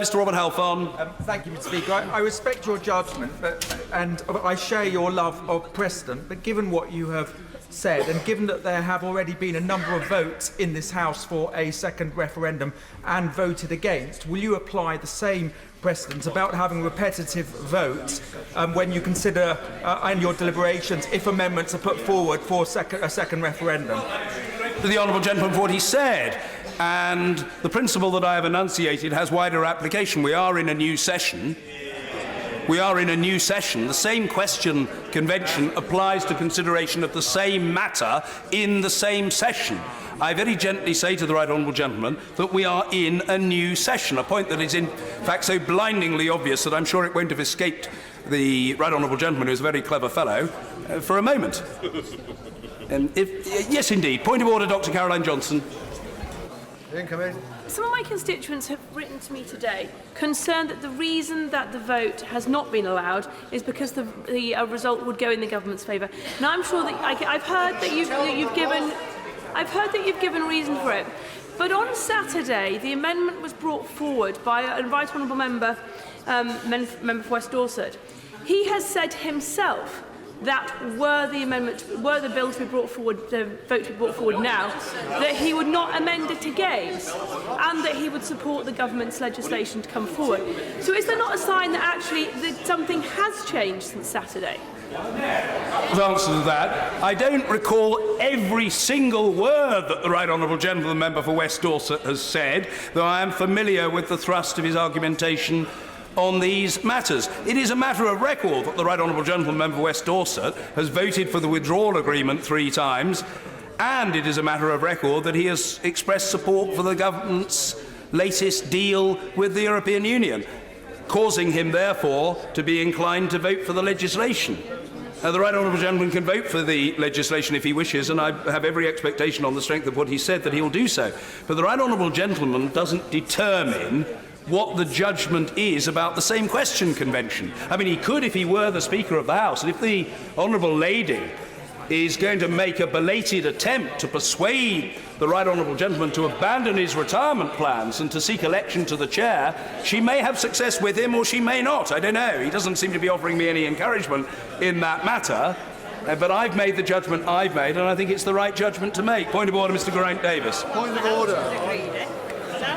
Mr. Robert Halfon. Thank you, Mr. Speaker. I respect your judgment, and I share your love of precedent, but given what you have said, and given that there have already been a number of votes in this House for a second referendum and voted against, will you apply the same precedent about having repetitive votes when you consider in your deliberations if amendments are put forward for a second referendum? To the honourable gentleman for what he said, and the principle that I have enunciated has wider application. We are in a new session. The same question convention applies to consideration of the same matter in the same session. I very gently say to the right honourable gentleman that we are in a new session, a point that is in fact so blindingly obvious that I'm sure it won't have escaped the right honourable gentleman, who is a very clever fellow, for a moment. Yes, indeed. Point of order, Dr. Caroline Johnson. Some of my constituents have written to me today concerned that the reason that the vote has not been allowed is because the result would go in the government's favour. Now, I'm sure that I've heard that you've given reason for it, but on Saturday the amendment was brought forward by a right honourable member, member for West Dorset. He has said himself that were the bill to be brought forward, the vote to be brought forward now, that he would not amend it again, and that he would support the government's legislation to come forward. So is there not a sign that actually something has changed since Saturday? The answer to that, I don't recall every single word that the Right Honourable Gentleman Member for West Dorset has said, though I am familiar with the thrust of his argumentation on these matters. It is a matter of record that the Right Honourable Gentleman Member for West Dorset has voted for the withdrawal agreement 3 times, and it is a matter of record that he has expressed support for the government's latest deal with the European Union, causing him, therefore, to be inclined to vote for the legislation. The Right Honourable Gentleman can vote for the legislation if he wishes, and I have every expectation on the strength of what he said that he will do so. But the Right Honourable Gentleman doesn't determine what the judgment is about the same question convention. I mean, he could if he were the Speaker of the House, and if the Honourable Lady is going to make a belated attempt to persuade the Right Honourable Gentleman to abandon his retirement plans and to seek election to the chair, she may have success with him or she may not. I don't know. He doesn't seem to be offering me any encouragement in that matter. But I've made the judgment I've made, and I think it's the right judgment to make. Point of order, Mr. Geraint Davis. Point of order.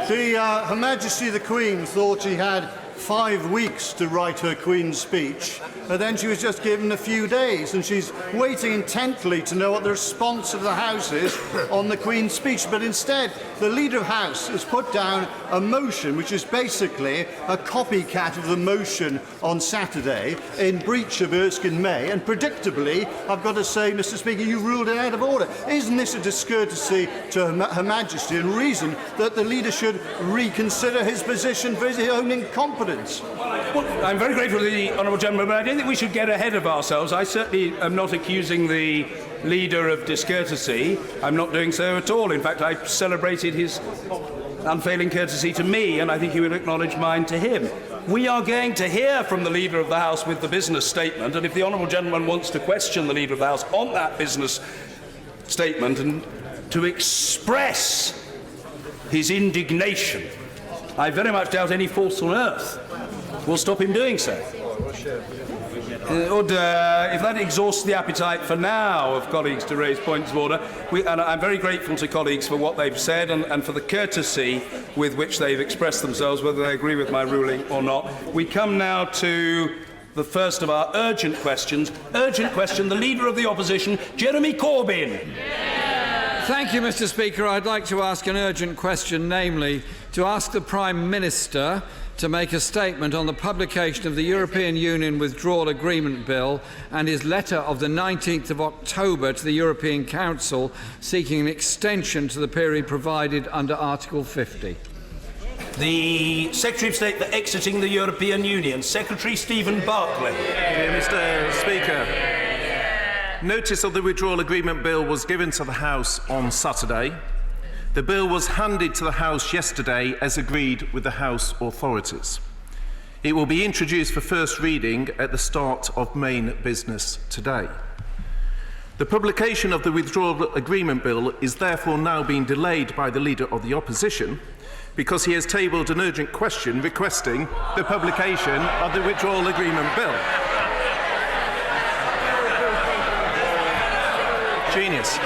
Her Majesty the Queen thought she had 5 weeks to write her Queen's speech, and then she was just given a few days, and she's waiting intently to know what the response of the House is on the Queen's speech. But instead, the Leader of the House has put down a motion which is basically a copycat of the motion on Saturday in breach of Erskine May, and predictably, I've got to say, Mr. Speaker, you ruled it out of order. Isn't this a discourtesy to Her Majesty and reason that the Leader should reconsider his position for his own incompetence? Well, I'm very grateful to the Honourable Gentleman, but I don't think we should get ahead of ourselves. I certainly am not accusing the Leader of discourtesy. I'm not doing so at all. In fact, I celebrated his unfailing courtesy to me, and I think he would acknowledge mine to him. We are going to hear from the Leader of the House with the business statement, and if the Honourable Gentleman wants to question the Leader of the House on that business statement and to express his indignation, I very much doubt any force on earth will stop him doing so. If that exhausts the appetite for now of colleagues to raise points of order, and I'm very grateful to colleagues for what they've said and for the courtesy with which they've expressed themselves, whether they agree with my ruling or not. We come now to the first of our urgent questions. Urgent question, the Leader of the Opposition, Jeremy Corbyn. Thank you, Mr. Speaker. I'd like to ask an urgent question, namely to ask the Prime Minister to make a statement on the publication of the European Union Withdrawal Agreement Bill and his letter of the 19th of October to the European Council seeking an extension to the period provided under Article 50. The Secretary of State for exiting the European Union, Secretary Stephen Barclay. Mr. Speaker, notice of the Withdrawal Agreement Bill was given to the House on Saturday. The bill was handed to the House yesterday as agreed with the House authorities. It will be introduced for first reading at the start of main business today. The publication of the Withdrawal Agreement Bill is therefore now being delayed by the Leader of the Opposition because he has tabled an urgent question requesting the publication of the Withdrawal Agreement Bill. Genius.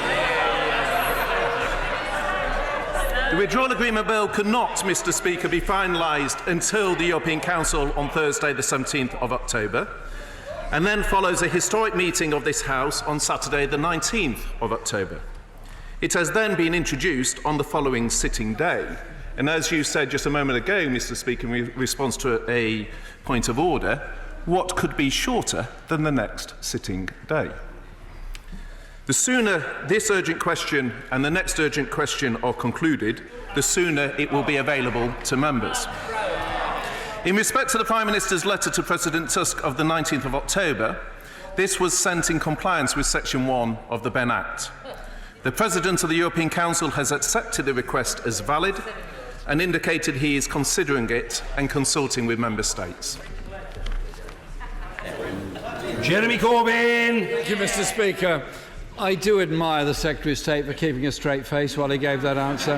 The Withdrawal Agreement Bill cannot, Mr. Speaker, be finalised until the European Council on Thursday the 17th of October, and then follows a historic meeting of this House on Saturday the 19th of October. It has then been introduced on the following sitting day. And as you said just a moment ago, Mr. Speaker, in response to a point of order, what could be shorter than the next sitting day? The sooner this urgent question and the next urgent question are concluded, the sooner it will be available to members. In respect to the Prime Minister's letter to President Tusk of the 19th of October, this was sent in compliance with Section 1 of the Benn Act. The President of the European Council has accepted the request as valid and indicated he is considering it and consulting with Member States. Jeremy Corbyn. Thank you, Mr. Speaker. I do admire the Secretary of State for keeping a straight face while he gave that answer.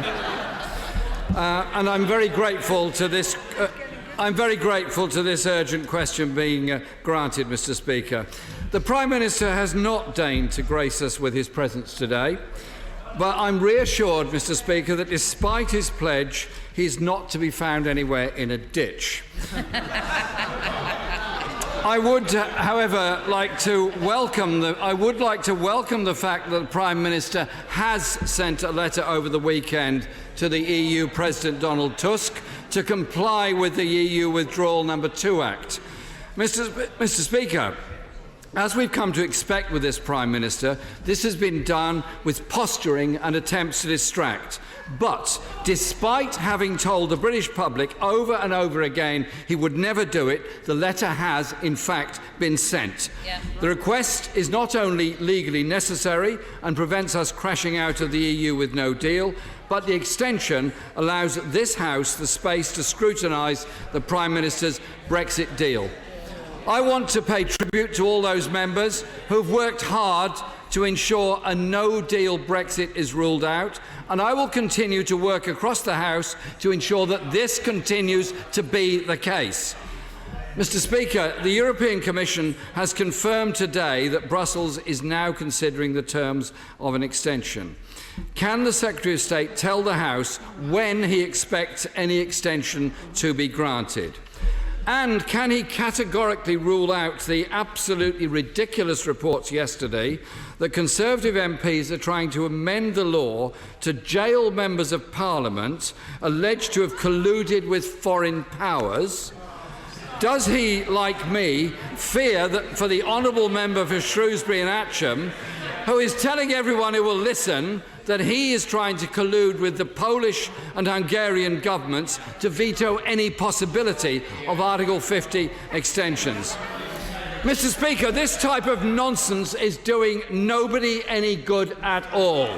And I'm very grateful to this I'm very grateful to this urgent question being granted, Mr. Speaker. The Prime Minister has not deigned to grace us with his presence today, but I'm reassured, Mr. Speaker, that despite his pledge, he's not to be found anywhere in a ditch. I would, however, like to welcome the fact that the Prime Minister has sent a letter over the weekend to the EU President Donald Tusk to comply with the EU Withdrawal No. 2 Act. Mr. Speaker, as we've come to expect with this Prime Minister, this has been done with posturing and attempts to distract. But despite having told the British public over and over again he would never do it, the letter has, in fact, been sent. Yeah. The request is not only legally necessary and prevents us crashing out of the EU with no deal, but the extension allows this House the space to scrutinise the Prime Minister's Brexit deal. I want to pay tribute to all those members who've worked hard to ensure a no-deal Brexit is ruled out, and I will continue to work across the House to ensure that this continues to be the case. Mr. Speaker, the European Commission has confirmed today that Brussels is now considering the terms of an extension. Can the Secretary of State tell the House when he expects any extension to be granted? And can he categorically rule out the absolutely ridiculous reports yesterday that Conservative MPs are trying to amend the law to jail members of Parliament alleged to have colluded with foreign powers? Does he, like me, fear that for the honourable member for Shrewsbury and Atcham, who is telling everyone who will listen that he is trying to collude with the Polish and Hungarian governments to veto any possibility of Article 50 extensions? Mr. Speaker, this type of nonsense is doing nobody any good at all.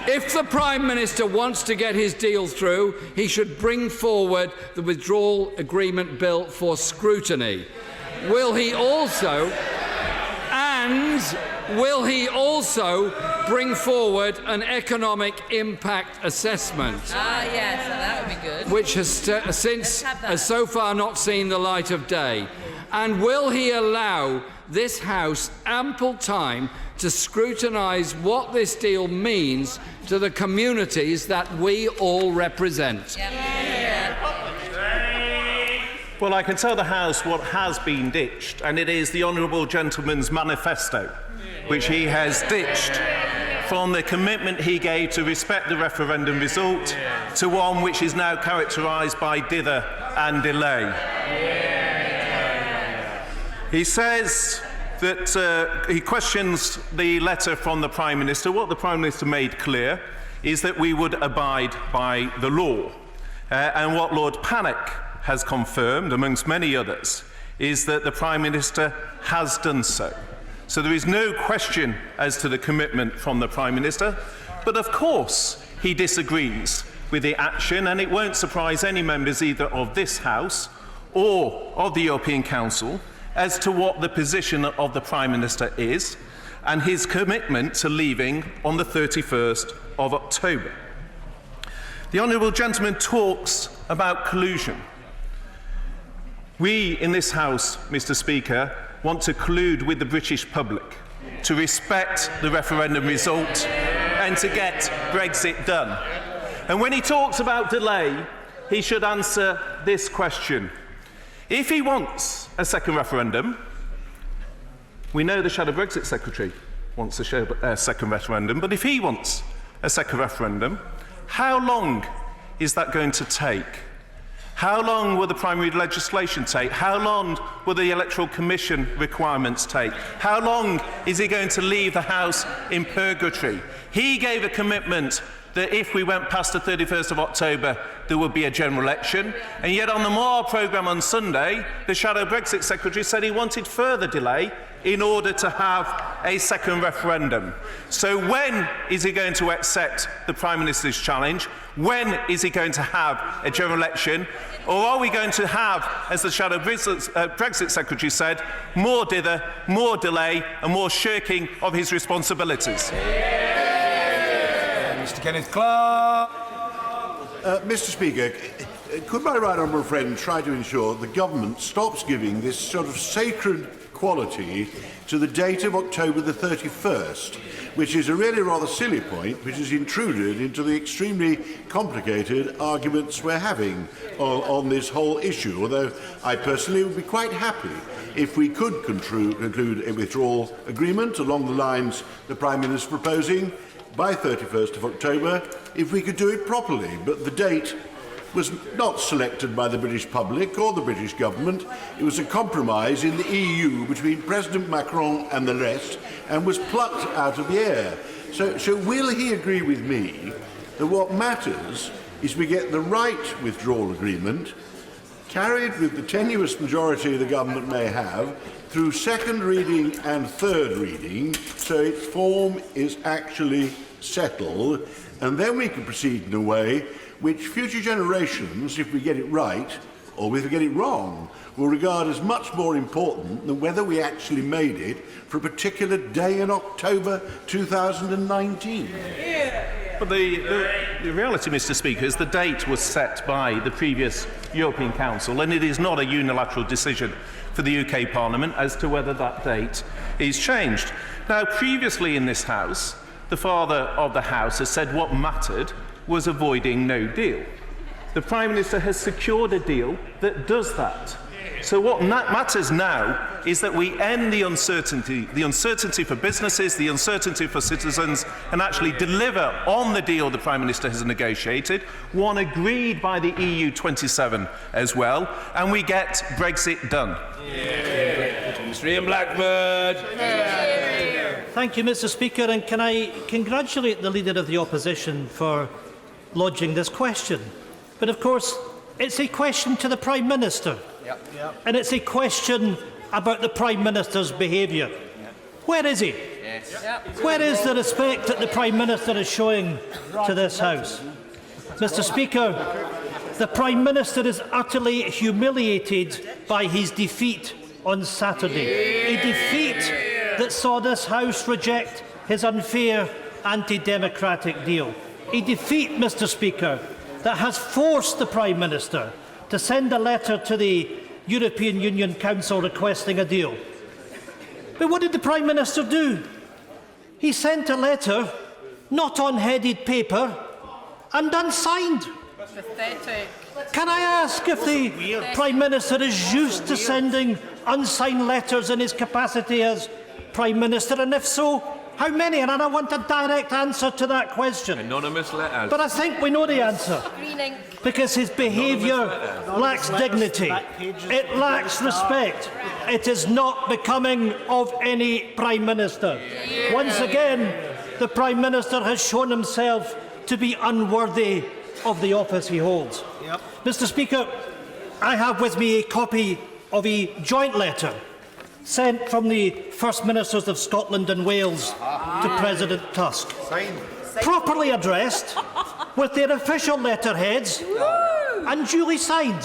If the Prime Minister wants to get his deal through, he should bring forward the withdrawal agreement bill for scrutiny. Will he also bring forward an economic impact assessment? Yes, that would be good. Which has so far not seen the light of day. And will he allow this House ample time to scrutinise what this deal means to the communities that we all represent? Well, I can tell the House what has been ditched, and it is the Honourable Gentleman's manifesto, which he has ditched from the commitment he gave to respect the referendum result to one which is now characterised by dither and delay. He says that he questions the letter from the Prime Minister. What the Prime Minister made clear is that we would abide by the law. And what Lord Pannick has confirmed, amongst many others, is that the Prime Minister has done so. So there is no question as to the commitment from the Prime Minister, but of course he disagrees with the action, and it won't surprise any members either of this House or of the European Council as to what the position of the Prime Minister is and his commitment to leaving on the 31st of October. The Honourable Gentleman talks about collusion. We in this House, Mr. Speaker, want to collude with the British public to respect the referendum result and to get Brexit done. And when he talks about delay, he should answer this question. If he wants a second referendum, we know the Shadow Brexit Secretary wants a second referendum, but if he wants a second referendum, how long is that going to take? How long will the primary legislation take? How long will the Electoral Commission requirements take? How long is he going to leave the House in purgatory? He gave a commitment that if we went past the 31st of October, there would be a general election. And yet on the Moore programme on Sunday, the Shadow Brexit Secretary said he wanted further delay in order to have a second referendum. So when is he going to accept the Prime Minister's challenge? When is he going to have a general election? Or are we going to have, as the Shadow Brexit Secretary said, more dither, more delay and more shirking of his responsibilities? Mr. Kenneth Clark. Mr. Speaker, could my right honourable friend try to ensure the government stops giving this sort of sacred quality to the date of October the 31st, which is a really rather silly point, which has intruded into the extremely complicated arguments we're having on this whole issue, although I personally would be quite happy if we could conclude a withdrawal agreement along the lines the Prime Minister is proposing by 31st of October, if we could do it properly. But the date was not selected by the British public or the British government. It was a compromise in the EU between President Macron and the rest, and was plucked out of the air. So will he agree with me that what matters is we get the right withdrawal agreement, carried with the tenuous majority the government may have, through second reading and third reading, so its form is actually settled, and then we can proceed in a way which future generations, if we get it right, or if we get it wrong, will regard as much more important than whether we actually made it for a particular day in October 2019. But the reality, Mr. Speaker, is the date was set by the previous European Council, and it is not a unilateral decision for the UK Parliament as to whether that date is changed. Now, previously in this House, the Father of the House has said what mattered was avoiding no deal. The Prime Minister has secured a deal that does that. So what matters now is that we end the uncertainty for businesses, the uncertainty for citizens, and actually deliver on the deal the Prime Minister has negotiated, one agreed by the EU 27 as well, and we get Brexit done. Mr. Ian Blackford. Thank you, Mr. Speaker, and can I congratulate the Leader of the Opposition for lodging this question. But of course, it's a question to the Prime Minister. And it's a question about the Prime Minister's behaviour. Where is he? Where is the respect that the Prime Minister is showing to this House? Mr. Speaker, the Prime Minister is utterly humiliated by his defeat on Saturday. A defeat that saw this House reject his unfair anti-democratic deal. A defeat, Mr. Speaker, that has forced the Prime Minister to send a letter to the European Union Council requesting a deal. But what did the Prime Minister do? He sent a letter, not on headed paper, and unsigned. Pathetic. Can I ask if the Prime Minister is used to sending unsigned letters in his capacity as Prime Minister, and if so, how many? And I want a direct answer to that question. Anonymous letters. But I think we know the answer. Because his behaviour lacks dignity. It lacks respect. It is not becoming of any Prime Minister. Once again, the Prime Minister has shown himself to be unworthy of the office he holds. Mr. Speaker, I have with me a copy of a joint letter sent from the First Ministers of Scotland and Wales to President Tusk. Properly addressed, with their official letterheads, and duly signed.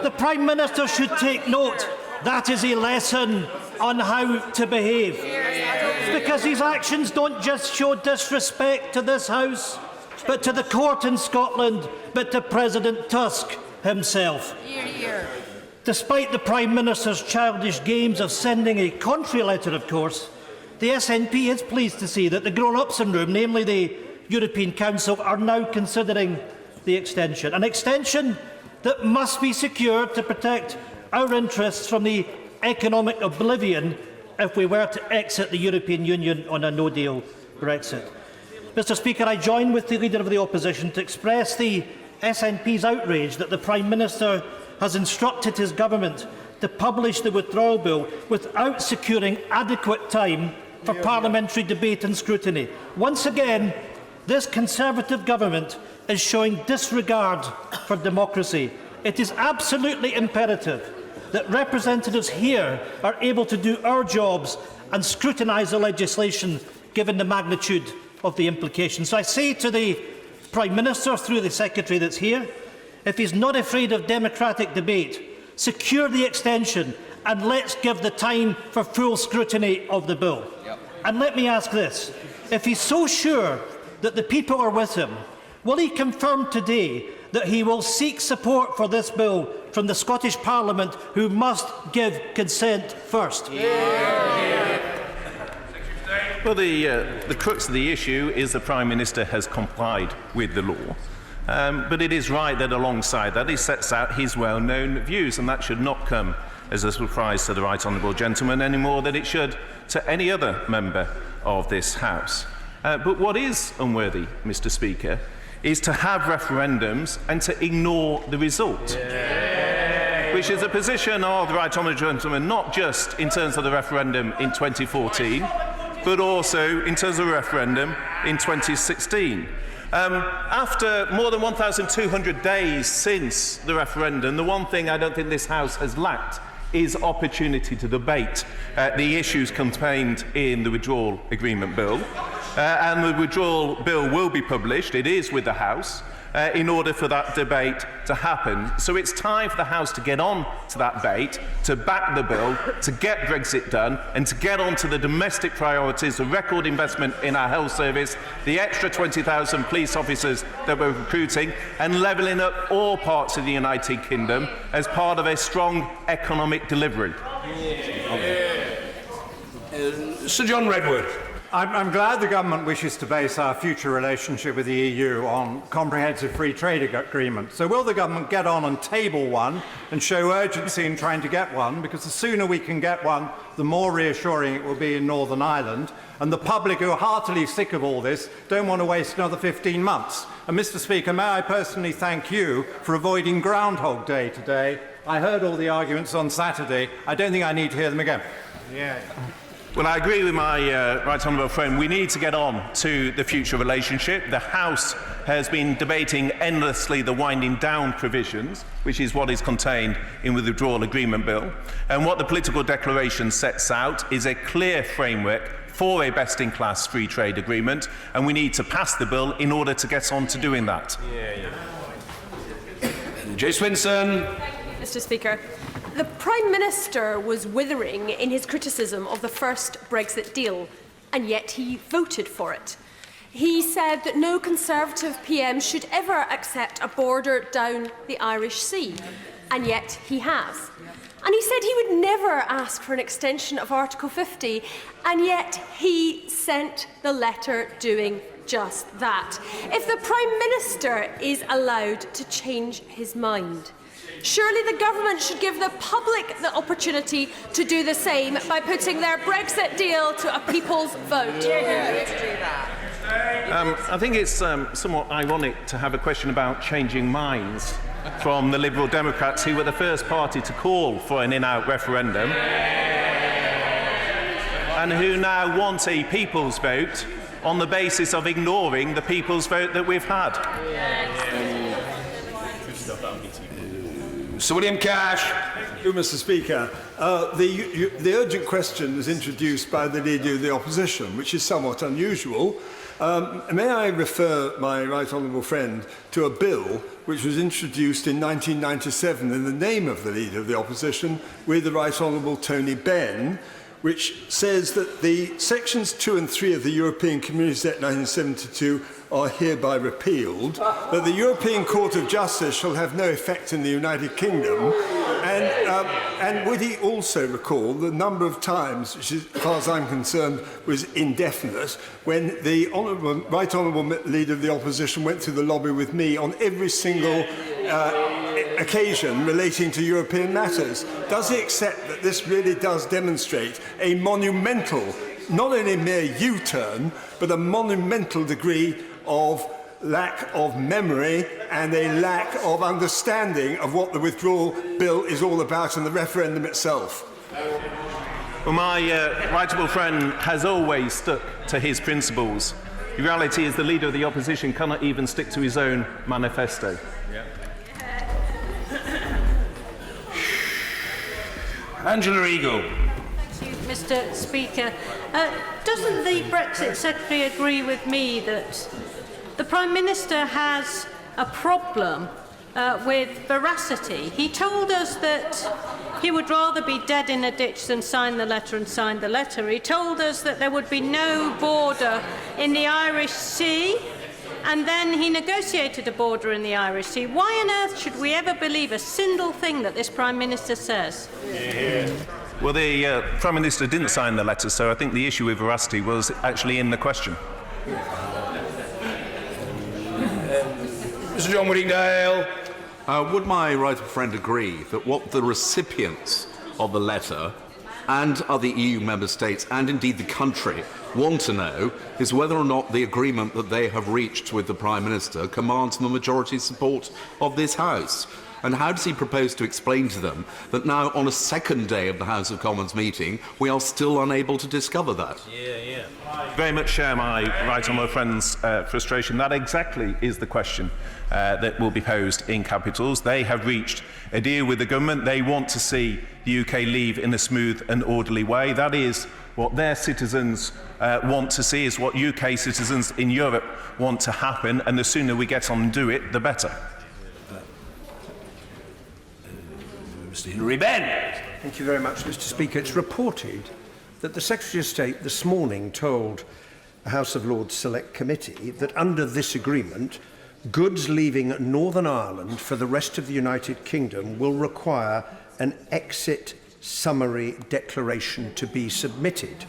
The Prime Minister should take note. That is a lesson on how to behave. Because his actions don't just show disrespect to this House, but to the court in Scotland, but to President Tusk himself. Despite the Prime Minister's childish games of sending a contrary letter, of course, the SNP is pleased to see that the grown-ups in room, namely the European Council, are now considering the extension. An extension that must be secured to protect our interests from the economic oblivion if we were to exit the European Union on a no-deal Brexit. Mr. Speaker, I join with the Leader of the Opposition to express the SNP's outrage that the Prime Minister has instructed his government to publish the withdrawal bill without securing adequate time for parliamentary debate and scrutiny. Once again, this Conservative government is showing disregard for democracy. It is absolutely imperative that representatives here are able to do our jobs and scrutinise the legislation given the magnitude of the implications. So I say to the Prime Minister, through the Secretary that's here, if he's not afraid of democratic debate, secure the extension and let's give the time for full scrutiny of the bill. And let me ask this. If he's so sure that the people are with him, will he confirm today that he will seek support for this bill from the Scottish Parliament, who must give consent first? Well, the crux of the issue is the Prime Minister has complied with the law. But it is right that alongside that he sets out his well-known views, and that should not come as a surprise to the right honourable gentleman any more than it should to any other member of this House. But what is unworthy, Mr Speaker, is to have referendums and to ignore the result. Which is a position of the right honourable gentleman, not just in terms of the referendum in 2014, but also in terms of the referendum in 2016. After more than 1,200 days since the referendum, the one thing I don't think this House has lacked is opportunity to debate the issues contained in the withdrawal agreement bill. And the withdrawal bill will be published, it is with the House, in order for that debate to happen. So it's time for the House to get on to that debate, to back the bill, to get Brexit done, and to get on to the domestic priorities, the record investment in our health service, the extra 20,000 police officers that we're recruiting, and levelling up all parts of the United Kingdom as part of a strong economic delivery. Sir John Redwood. I'm glad the government wishes to base our future relationship with the EU on comprehensive free trade agreement. So will the government get on and table one and show urgency in trying to get one? Because the sooner we can get one, the more reassuring it will be in Northern Ireland. And the public, who are heartily sick of all this, don't want to waste another 15 months. And Mr Speaker, may I personally thank you for avoiding Groundhog Day today. I heard all the arguments on Saturday. I don't think I need to hear them again. Well, I agree with my right honourable friend. We need to get on to the future relationship. The House has been debating endlessly the winding down provisions, which is what is contained in the withdrawal agreement bill. And what the political declaration sets out is a clear framework for a best-in-class free trade agreement, and we need to pass the bill in order to get on to doing that. Jay Swinson. Mr Speaker, the Prime Minister was withering in his criticism of the first Brexit deal, and yet he voted for it. He said that no Conservative PM should ever accept a border down the Irish Sea, and yet he has. And he said he would never ask for an extension of Article 50, and yet he sent the letter doing just that. If the Prime Minister is allowed to change his mind, surely the government should give the public the opportunity to do the same by putting their Brexit deal to a people's vote. I think it's somewhat ironic to have a question about changing minds from the Liberal Democrats, who were the first party to call for an in-out referendum and who now want a people's vote on the basis of ignoring the people's vote that we've had. Sir William Cash. Thank you, Mr Speaker. The urgent question was introduced by the Leader of the Opposition, which is somewhat unusual. May I refer my right honourable friend to a bill which was introduced in 1997 in the name of the Leader of the Opposition with the Right Honourable Tony Benn, which says that the sections 2 and 3 of the European Communities Act 1972 are hereby repealed, that the European Court of Justice shall have no effect in the United Kingdom, and would he also recall the number of times, which, as far as I'm concerned, was indefinite, when the Right Honourable Leader of the Opposition went through the lobby with me on every single occasion relating to European matters? Does he accept that this really does demonstrate a monumental, not only a mere U-turn, but a monumental degree of lack of memory and a lack of understanding of what the withdrawal bill is all about and the referendum itself? Well, my right honourable friend has always stuck to his principles. The reality is the Leader of the Opposition cannot even stick to his own manifesto. Angela Eagle. Thank you, Mr Speaker. Doesn't the Brexit Secretary agree with me that the Prime Minister has a problem with veracity? He told us that he would rather be dead in a ditch than sign the letter and sign the letter. He told us that there would be no border in the Irish Sea. and then he negotiated a border in the Irish Sea. Why on earth should we ever believe a single thing that this Prime Minister says? Well, the Prime Minister didn't sign the letter, so I think the issue with veracity was actually in the question. Mr. John Whittingdale. Would my right friend agree that what the recipients of the letter and other EU member states, and indeed the country, want to know is whether or not the agreement that they have reached with the Prime Minister commands the majority support of this House? And how does he propose to explain to them that now, on a second day of the House of Commons meeting, we are still unable to discover that? Very much share my right honourable friend's frustration. That exactly is the question that will be posed in capitals. They have reached a deal with the government. They want to see the UK leave in a smooth and orderly way. That is what their citizens want to see, is what UK citizens in Europe want to happen, and the sooner we get on and do it, the better. Mr. Hilary Benn. Thank you very much, Mr. Speaker. It's reported that the Secretary of State this morning told the House of Lords Select Committee that under this agreement, goods leaving Northern Ireland for the rest of the United Kingdom will require an exit summary declaration to be submitted.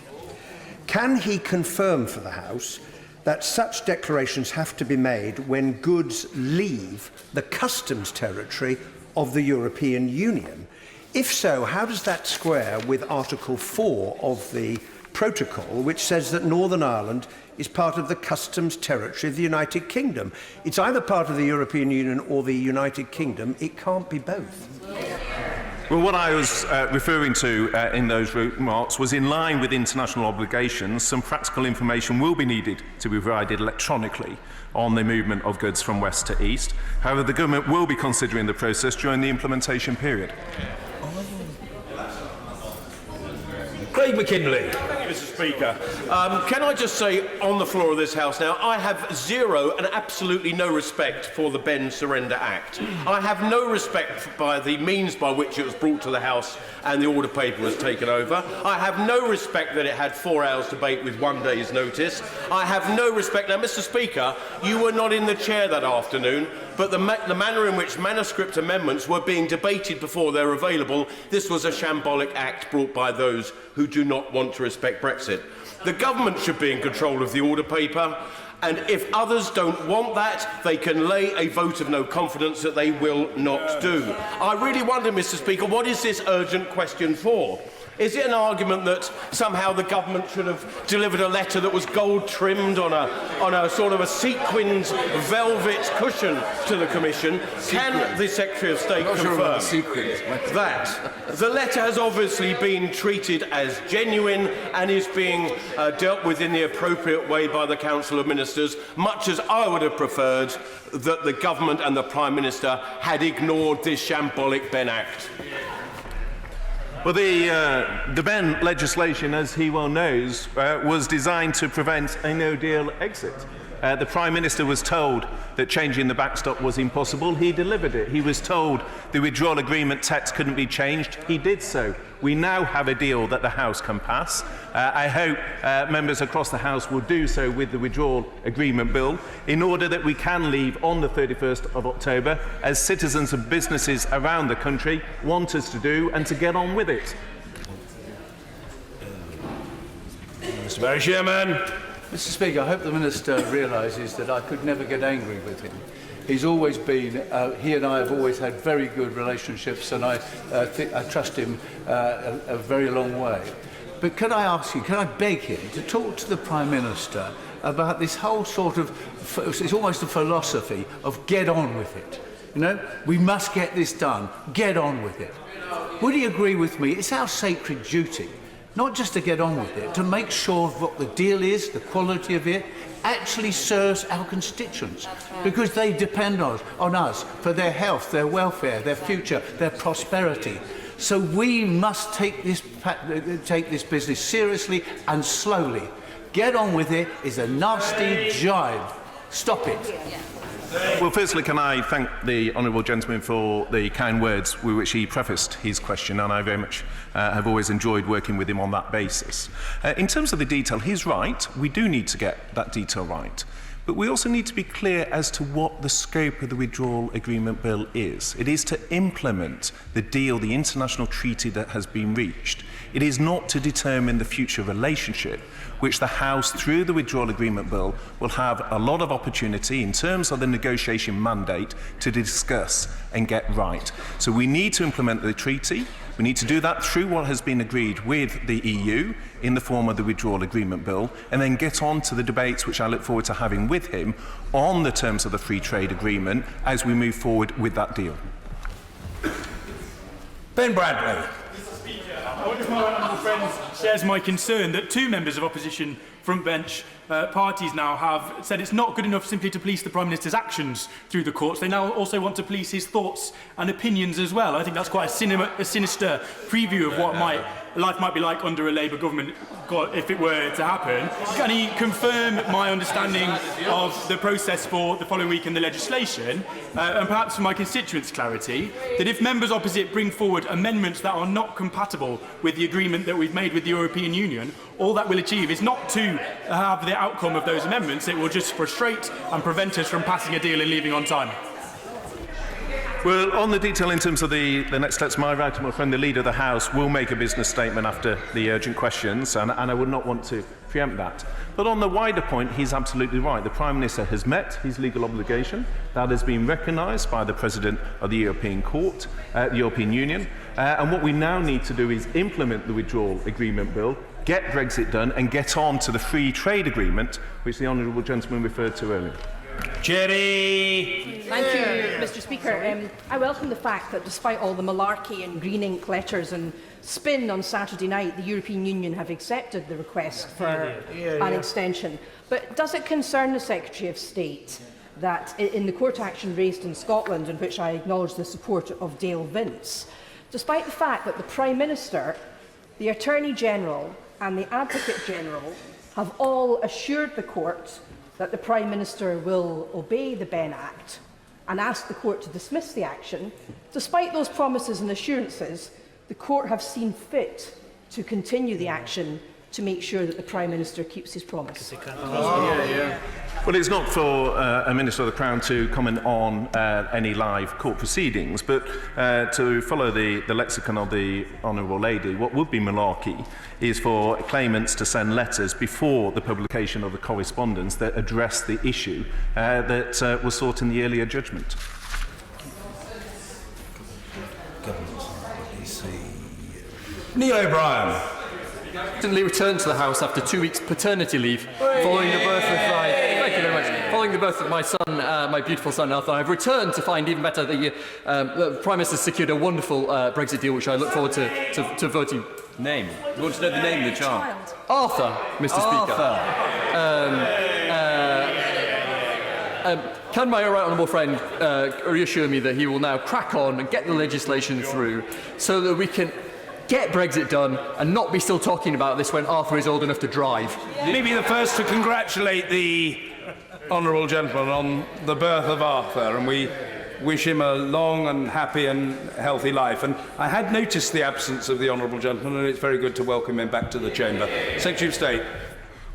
Can he confirm for the House that such declarations have to be made when goods leave the customs territory of the European Union? If so, how does that square with Article 4 of the protocol, which says that Northern Ireland is part of the customs territory of the United Kingdom? It's either part of the European Union or the United Kingdom. It can't be both. Well, what I was referring to in those remarks was in line with international obligations. Some practical information will be needed to be provided electronically on the movement of goods from west to east. However, the government will be considering the process during the implementation period. Craig McKinley. Thank you, Mr. Speaker. Can I just say on the floor of this House now, I have zero and absolutely no respect for the Ben Surrender Act. I have no respect by the means by which it was brought to the House and the order paper was taken over. I have no respect that it had 4 hours debate with 1 day's notice. I have no respect. Now, Mr. Speaker, you were not in the chair that afternoon, but the manner in which manuscript amendments were being debated before they're available, this was a shambolic act brought by those who do not want to respect Brexit. The government should be in control of the order paper, and if others don't want that, they can lay a vote of no confidence that they will not do. I really wonder, Mr. Speaker, what is this urgent question for? Is it an argument that somehow the government should have delivered a letter that was gold-trimmed on a sort of a sequined velvet cushion to the Commission? Can the Secretary of State confirm that the letter has obviously been treated as genuine and is being dealt with in the appropriate way by the Council of Ministers, much as I would have preferred that the government and the Prime Minister had ignored this shambolic Ben Act? Well, the Ben legislation, as he well knows, was designed to prevent a no-deal exit. The Prime Minister was told that changing the backstop was impossible. He delivered it. He was told the withdrawal agreement text couldn't be changed. He did so. We now have a deal that the House can pass. I hope members across the House will do so with the withdrawal agreement bill in order that we can leave on the 31st of October, as citizens and businesses around the country want us to do, and to get on with it. Mr. Barry Chairman. Mr. Speaker, I hope the Minister realises that I could never get angry with him. He's always been, he and I have always had very good relationships, and I trust him a very long way. But can I ask you, can I beg him to talk to the Prime Minister about this whole sort of, it's almost a philosophy of get on with it. You know, we must get this done, get on with it. Would he agree with me? It's our sacred duty, not just to get on with it, to make sure what the deal is, the quality of it, actually serves our constituents, because they depend on us for their health, their welfare, their future, their prosperity. So we must take this business seriously and slowly. Get on with it is a nasty jibe. Stop it. Well, firstly, can I thank the honourable gentleman for the kind words with which he prefaced his question, and I very much have always enjoyed working with him on that basis. In terms of the detail, he's right. We do need to get that detail right. But we also need to be clear as to what the scope of the withdrawal agreement bill is. It is to implement the deal, the international treaty that has been reached. It is not to determine the future relationship, which the House, through the withdrawal agreement bill, will have a lot of opportunity in terms of the negotiation mandate to discuss and get right. So we need to implement the treaty. We need to do that through what has been agreed with the EU in the form of the withdrawal agreement bill, and then get on to the debates which I look forward to having with him on the terms of the free trade agreement as we move forward with that deal. Ben Bradley. I wonder if my honourable friend shares my concern that two members of opposition frontbench parties now have said it's not good enough simply to police the Prime Minister's actions through the courts. They now also want to police his thoughts and opinions as well. I think that's quite a sinister preview of what life might be like under a Labour government if it were to happen. Can he confirm my understanding of the process for the following week and the legislation, and perhaps for my constituents' clarity, that if members opposite bring forward amendments that are not compatible with the agreement that we've made with the European Union, all that will achieve is not to have the outcome of those amendments, it will just frustrate and prevent us from passing a deal and leaving on time. Well, on the detail in terms of the next steps, my right and my friend, the Leader of the House, will make a business statement after the urgent questions, and I would not want to preempt that. But on the wider point, he's absolutely right. The Prime Minister has met his legal obligation. That has been recognised by the President of the European Court, the European Union. And what we now need to do is implement the withdrawal agreement bill, get Brexit done, and get on to the free trade agreement, which the honourable gentleman referred to earlier. Jerry! Thank you, Mr Speaker. I welcome the fact that despite all the malarkey and green ink letters and spin on Saturday night, the European Union have accepted the request for an extension. But does it concern the Secretary of State that in the court action raised in Scotland, in which I acknowledge the support of Dale Vince, despite the fact that the Prime Minister, the Attorney General and the Advocate General have all assured the court that the Prime Minister will obey the Benn Act and ask the court to dismiss the action, despite those promises and assurances, the court have seen fit to continue the action to make sure that the Prime Minister keeps his promise? Well, it's not for a Minister of the Crown to comment on any live court proceedings, but to follow the lexicon of the Honourable Lady, what would be malarkey is for claimants to send letters before the publication of the correspondence that address the issue that was sought in the earlier judgment. Neil O'Brien. Recently returned to the House after 2 weeks paternity leave following the birth of my thank you very much. Following the birth of my son, my beautiful son Arthur, I've returned to find even better the Prime Minister secured a wonderful Brexit deal, which I look forward to voting. Name? You want to know the name of the child? Arthur, Mr. Speaker. Can my right honourable friend reassure me that he will now crack on and get the legislation through so that we can get Brexit done and not be still talking about this when Arthur is old enough to drive? Let me be the first to congratulate the honourable gentleman on the birth of Arthur, and we wish him a long and happy and healthy life. And I had noticed the absence of the honourable gentleman, and it's very good to welcome him back to the chamber. Secretary of State.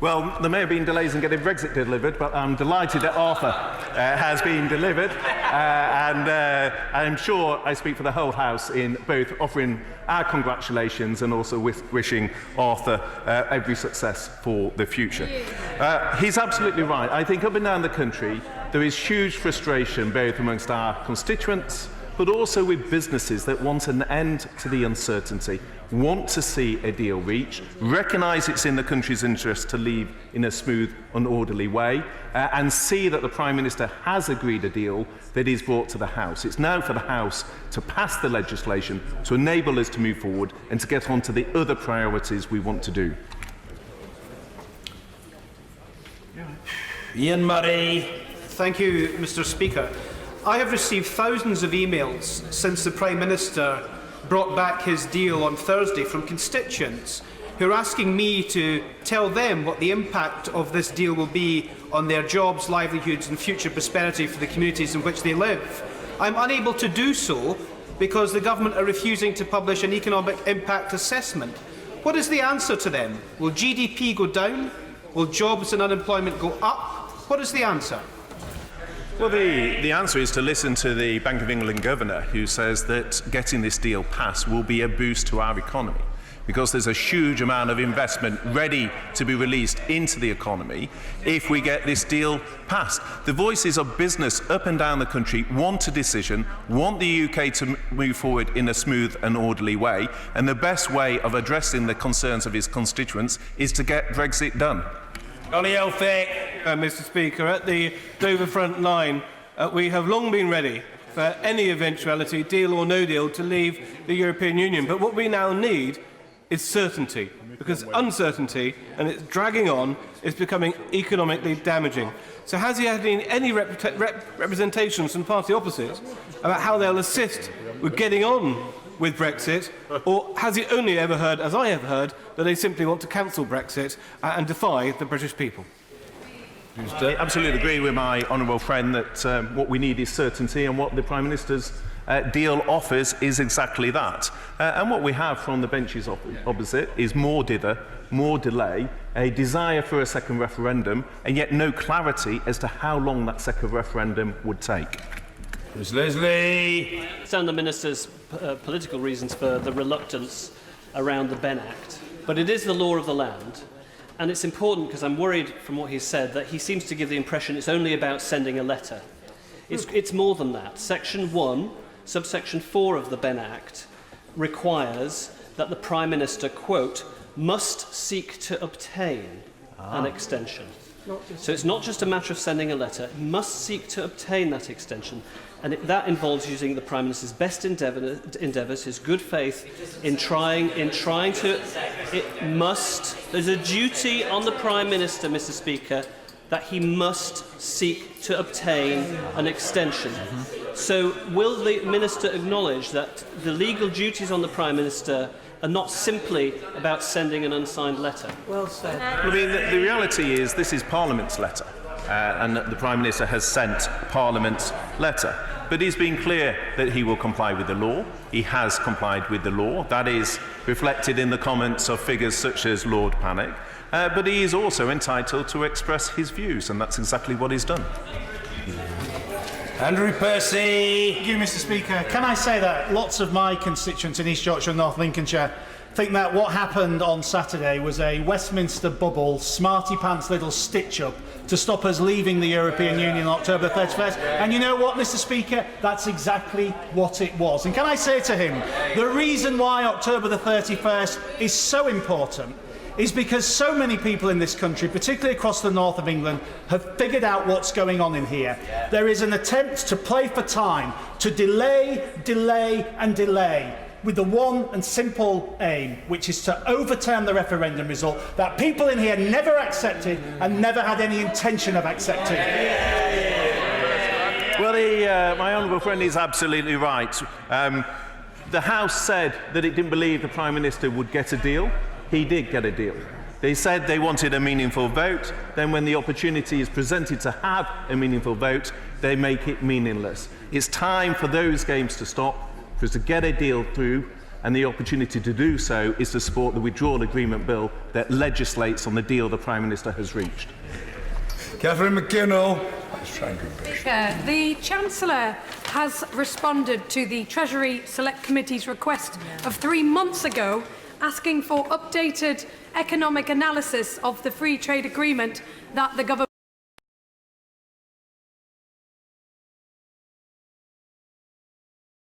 Well, there may have been delays in getting Brexit delivered, but I'm delighted that Arthur has been delivered, and I'm sure I speak for the whole House in both offering our congratulations and also wishing Arthur every success for the future. He's absolutely right. I think up and down the country there is huge frustration both amongst our constituents but also with businesses that want an end to the uncertainty, want to see a deal reached, recognise it's in the country's interest to leave in a smooth and orderly way, and see that the Prime Minister has agreed a deal that is brought to the House. It's now for the House to pass the legislation to enable us to move forward and to get on to the other priorities we want to do. Ian Murray. Thank you, Mr. Speaker. I have received thousands of emails since the Prime Minister brought back his deal on Thursday from constituents who are asking me to tell them what the impact of this deal will be on their jobs, livelihoods and future prosperity for the communities in which they live. I'm unable to do so because the government are refusing to publish an economic impact assessment. What is the answer to them? Will GDP go down? Will jobs and unemployment go up? What is the answer? Well, the answer is to listen to the Bank of England governor, who says that getting this deal passed will be a boost to our economy, because there's a huge amount of investment ready to be released into the economy if we get this deal passed. The voices of business up and down the country want a decision, want the UK to move forward in a smooth and orderly way, and the best way of addressing the concerns of his constituents is to get Brexit done. Ollie Elphick. Mr. Speaker, at the Dover front line, we have long been ready for any eventuality, deal or no deal, to leave the European Union. But what we now need is certainty, because uncertainty, and it's dragging on, is becoming economically damaging. So has he had any representations from party opposites about how they'll assist with getting on with Brexit, or has he only ever heard, as I have heard, that they simply want to cancel Brexit and defy the British people? I absolutely agree with my honourable friend that what we need is certainty, and what the Prime Minister's deal offers is exactly that. And what we have from the benches opposite is more dither, more delay, a desire for a second referendum, and yet no clarity as to how long that second referendum would take. Ms. Leslie. I understand the Minister's political reasons for the reluctance around the Benn Act, but it is the law of the land. And it's important, because I'm worried from what he's said, that he seems to give the impression it's only about sending a letter. It's more than that. Section 1, subsection 4 of the Benn Act requires that the Prime Minister, quote, must seek to obtain an extension. So it's not just a matter of sending a letter, he must seek to obtain that extension. And that involves using the Prime Minister's best endeavours, his good faith, in trying to. There's a duty on the Prime Minister, Mr. Speaker, that he must seek to obtain an extension. So will the Minister acknowledge that the legal duties on the Prime Minister are not simply about sending an unsigned letter? Well said. I mean, the reality is this is Parliament's letter, and the Prime Minister has sent Parliament's letter. But he's been clear that he will comply with the law. He has complied with the law. That is reflected in the comments of figures such as Lord Panic. But he is also entitled to express his views, and that's exactly what he's done. Andrew Percy. Thank you, Mr. Speaker. Can I say that lots of my constituents in East Yorkshire and North Lincolnshire think that what happened on Saturday was a Westminster bubble, smarty pants little stitch-up to stop us leaving the European Union on October 31st. And you know what, Mr. Speaker? That's exactly what it was. And can I say to him, the reason why October the 31st is so important is because so many people in this country, particularly across the north of England, have figured out what's going on in here. There is an attempt to play for time, to delay, delay and delay, with the one and simple aim, which is to overturn the referendum result that people in here never accepted and never had any intention of accepting. Well, my honourable friend is absolutely right. The House said that it didn't believe the Prime Minister would get a deal. He did get a deal. They said they wanted a meaningful vote. Then when the opportunity is presented to have a meaningful vote, they make it meaningless. It's time for those games to stop, for us to get a deal through, and the opportunity to do so is to support the withdrawal agreement bill that legislates on the deal the Prime Minister has reached. Catherine McKinnell. Speaker, the Chancellor has responded to the Treasury Select Committee's request of 3 months ago, asking for updated economic analysis of the free trade agreement that the government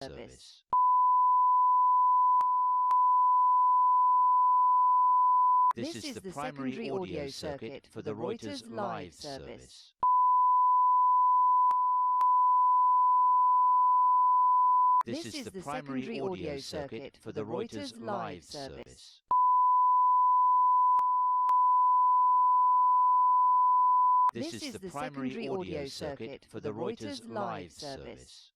service. This is the primary audio circuit for the Reuters live service. This is the primary audio circuit for the Reuters live service. This is the primary audio circuit for the Reuters live service.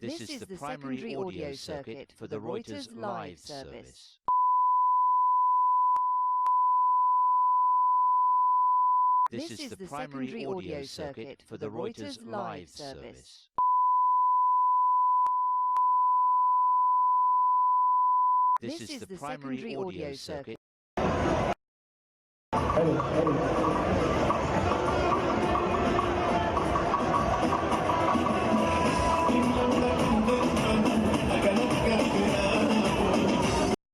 This is the primary audio circuit for the Reuters live service. This is the primary audio circuit for the Reuters live service. This is the primary audio circuit